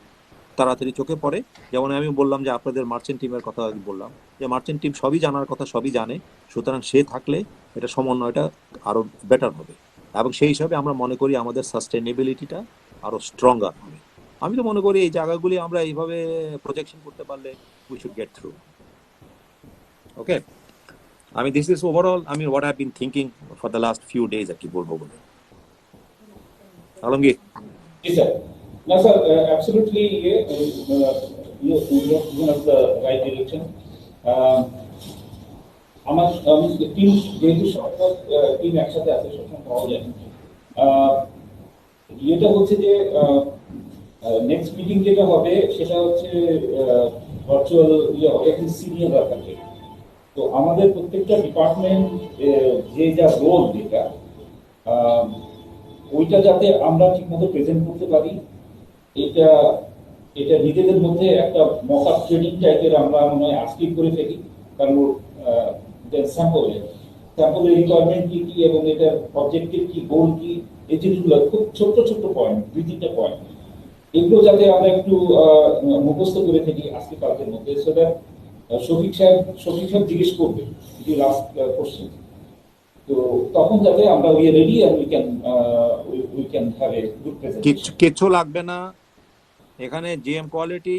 তাড়াতাড়ি চোখে পড়ে। যেমন আমি বললাম যে আপনাদের মার্চেন্ট টিমের কথা বললাম, যে মার্চেন্ট টিম সবই জানার কথা, সবই জানে, সুতরাং সে থাকলে এটা সমন্বয়টা আরো বেটার হবে, এবং সেই হিসাবে আমরা মনে করি আমাদের সাস্টেনেবিলিটিটা আরো স্ট্রঙ্গার হবে। আমি তো মনে করি এই জায়গাগুলি আমরা এইভাবে প্রজেকশন করতে পারলে we should get through. Okay, this is overall what I have been thinking for the last few days আর কি বলবো বলে। আলমগীর। জি স্যার। না sir, absolutely you have the right direction. আমি টিম যেহেতু সব টিম একসাথে আছে, সবসময় পাওয়া যায়। এটা হচ্ছে যে নেক্সট মিটিং যেটা হবে সেটা হচ্ছে ভার্চুয়াল হবে, সিনিয়র থাকে। তো আমাদের প্রত্যেকটা ডিপার্টমেন্ট যে যা রোল যেটা, ওইটা যাতে আমরা ঠিকমতো প্রেজেন্ট করতে পারি, এটা নিজেদের মধ্যে একটা মক আপ ট্রেনিং টাইপের আমরা মনে হয় আজকে করে ফেলি। কারণ স্যাম্পলের রিকোয়ারমেন্ট কি কি এবং এটার অবজেক্টিভ কি, গোল কি, এই জিনিসগুলো খুব ছোট্ট ছোট্ট পয়েন্ট, 2-3টা পয়েন্ট, এগুলো যাতে আমরা একটু মুখস্থ করে থাকি আজকে কালকের মধ্যে। সেটা শফিক সাহেব জিজ্ঞেস করবে যে লাস্ট কোশ্চেন, তো তখন যাতে আমরা we are ready and we can have a good presentation. কিচ্ছু লাগবে না এখানে। GM quality,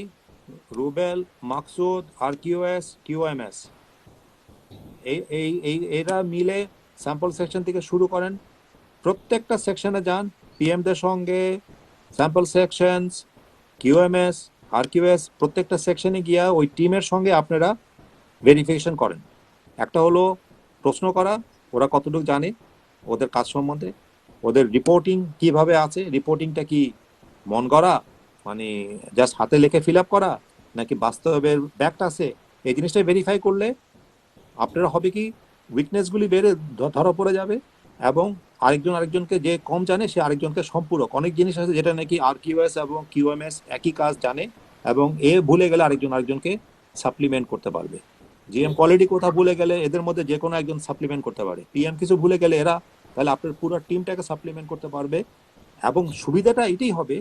Rubel, Maksud, RQS, QMS, এরা মিলে স্যাম্পল সেকশন থেকে শুরু করেন, প্রত্যেকটা সেকশনে যান, পিএমদের সঙ্গে স্যাম্পল সেকশনস, কিউএমএস, আরকিউএস, প্রত্যেকটা সেকশনে গিয়া ওই টিমের সঙ্গে আপনারা ভেরিফিকেশন করেন। একটা হলো প্রশ্ন করা, ওরা কতটুকু জানে ওদের কাজ সম্বন্ধে, ওদের রিপোর্টিং কিভাবে আছে, রিপোর্টিংটা কি মন গড়া, মানে জাস্ট হাতে লিখে ফিল আপ করা, নাকি বাস্তবের ব্যাকট আছে, এই জিনিসটা ভেরিফাই করলে আপনারা হবে কি উইকনেসগুলি ধরা পড়ে যাবে, এবং আরেকজনকে যে কম জানে সে আরেকজনকে সম্পূরক। অনেক জিনিস আছে যেটা নাকি আরকিউএস এবং কিউএমএস একই কাজ জানে, এবং এ ভুলে গেলে আরেকজনকে সাপ্লিমেন্ট করতে পারবে। জিএম কোয়ালিটি কোথা ভুলে গেলে এদের মধ্যে যে কোনো একজন সাপ্লিমেন্ট করতে পারে। পিএম কিছু ভুলে গেলে এরা তাহলে আপনার পুরো টিমটাকে সাপ্লিমেন্ট করতে পারবে। এবং সুবিধাটা এটাই হবে,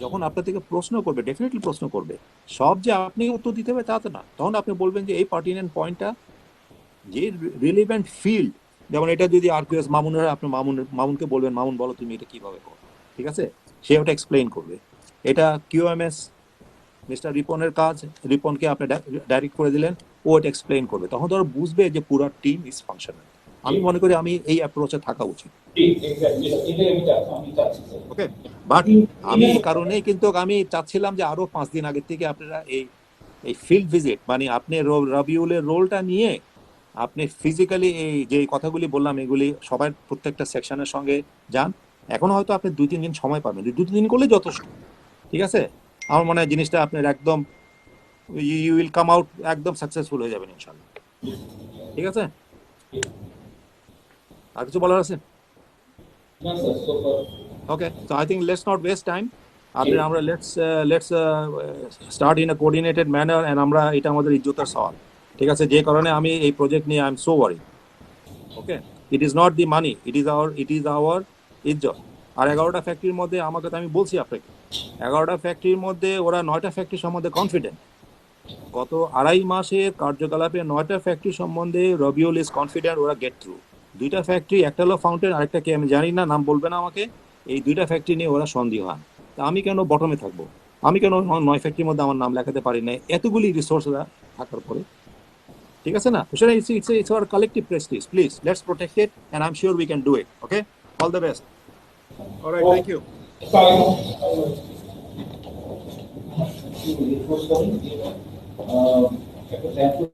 যখন আপনার থেকে প্রশ্ন করবে, ডেফিনেটলি প্রশ্ন করবে, সব যে আপনি উত্তর দিতে হবে তা তো না। তখন আপনি বলবেন যে এই পার্টিনেন্ট পয়েন্টটা, যে রিলেভেন্ট ফিল্ড, যেমন এটা যদি আরকিউএস মামুন হয়, আপনি মামুনকে বলবেন, মামুন বলো তুমি এটা কিভাবে করো, ঠিক আছে, সে ওটা এক্সপ্লেইন করবে। এটা কিউএমএস মিস্টার রিপনের কাজ, রিপনকে আপনি ডাইরেক্ট করে দিলেন, ও এটা এক্সপ্লেইন করবে, তখন তো ওরা বুঝবে যে পুরো টিম ইজ ফাংশনাল। আমি মনে করি আমি এই অ্যাপ্রোচে থাকা উচিত। আমি চাচ্ছি স্যার। ওকে, বাট আমি এই কারণেই কিন্তু আমি চাচ্ছিলাম যে আরো 5 দিন আগে থেকে আপনারা এই ফিল্ড ভিজিট, মানে আপনি রবিউলের রোলটা নিয়ে আপনি ফিজিক্যালি এই যে কথাগুলি বললাম এগুলি সবাই প্রত্যেকটা সেকশনের সঙ্গে যান। এখন হয়তো আপনি 2-3 দিন সময় পাবেন, 2-3 দিন করলে যথেষ্ট, ঠিক আছে। আমার মনে হয় জিনিসটা আপনার একদম ইউ উইল কাম আউট একদম সাকসেসফুল হয়ে যাবেন ইনশাআল্লাহ, ঠিক আছে। আর কিছু বলার আছে? না sir, so far Okay, so I think let's not waste time. After আমরা let's start in a coordinated manner, and আমরা এটা আমাদের ইজ্জতের সওয়াল, ঠিক আছে। যে কারণে আমি এই প্রজেক্ট নিয়ে I am so worry. Okay, it is not the money, it is our ইজ্জত। আর 11টা ফ্যাক্টরির মধ্যে আমাকে তো আমি বলছি আপনাকে, 11টা ফ্যাক্টরির মধ্যে ওরা 9টা ফ্যাক্টরি সম্বন্ধে কনফিডেন্ট। গত 2.5 মাসের কার্যকলাপে 9টা ফ্যাক্টরি সম্বন্ধে রবিউল ইজ কনফিডেন্ট ওরা গেট থ্রু। 2টা ফ্যাক্টরি, একটা হলো ফাউন্টেন, আরেকটা কি আমি জানি না, নাম বলবে না আমাকে। এই 2টা ফ্যাক্টরি নিয়ে ওরা সন্দিহান। তা আমি কেন বটমে থাকবো? আমি কেন 9 ফ্যাক্টরির মধ্যে আমার নাম লেখাতে পারি না এতগুলি রিসোর্স থাকার পরে? ঠিক আছে না? সেটা it's our collective prestige. Please let's protect it, and I am sure we can do it. Okay, all the best. Alright, thank you. Request করেন একটা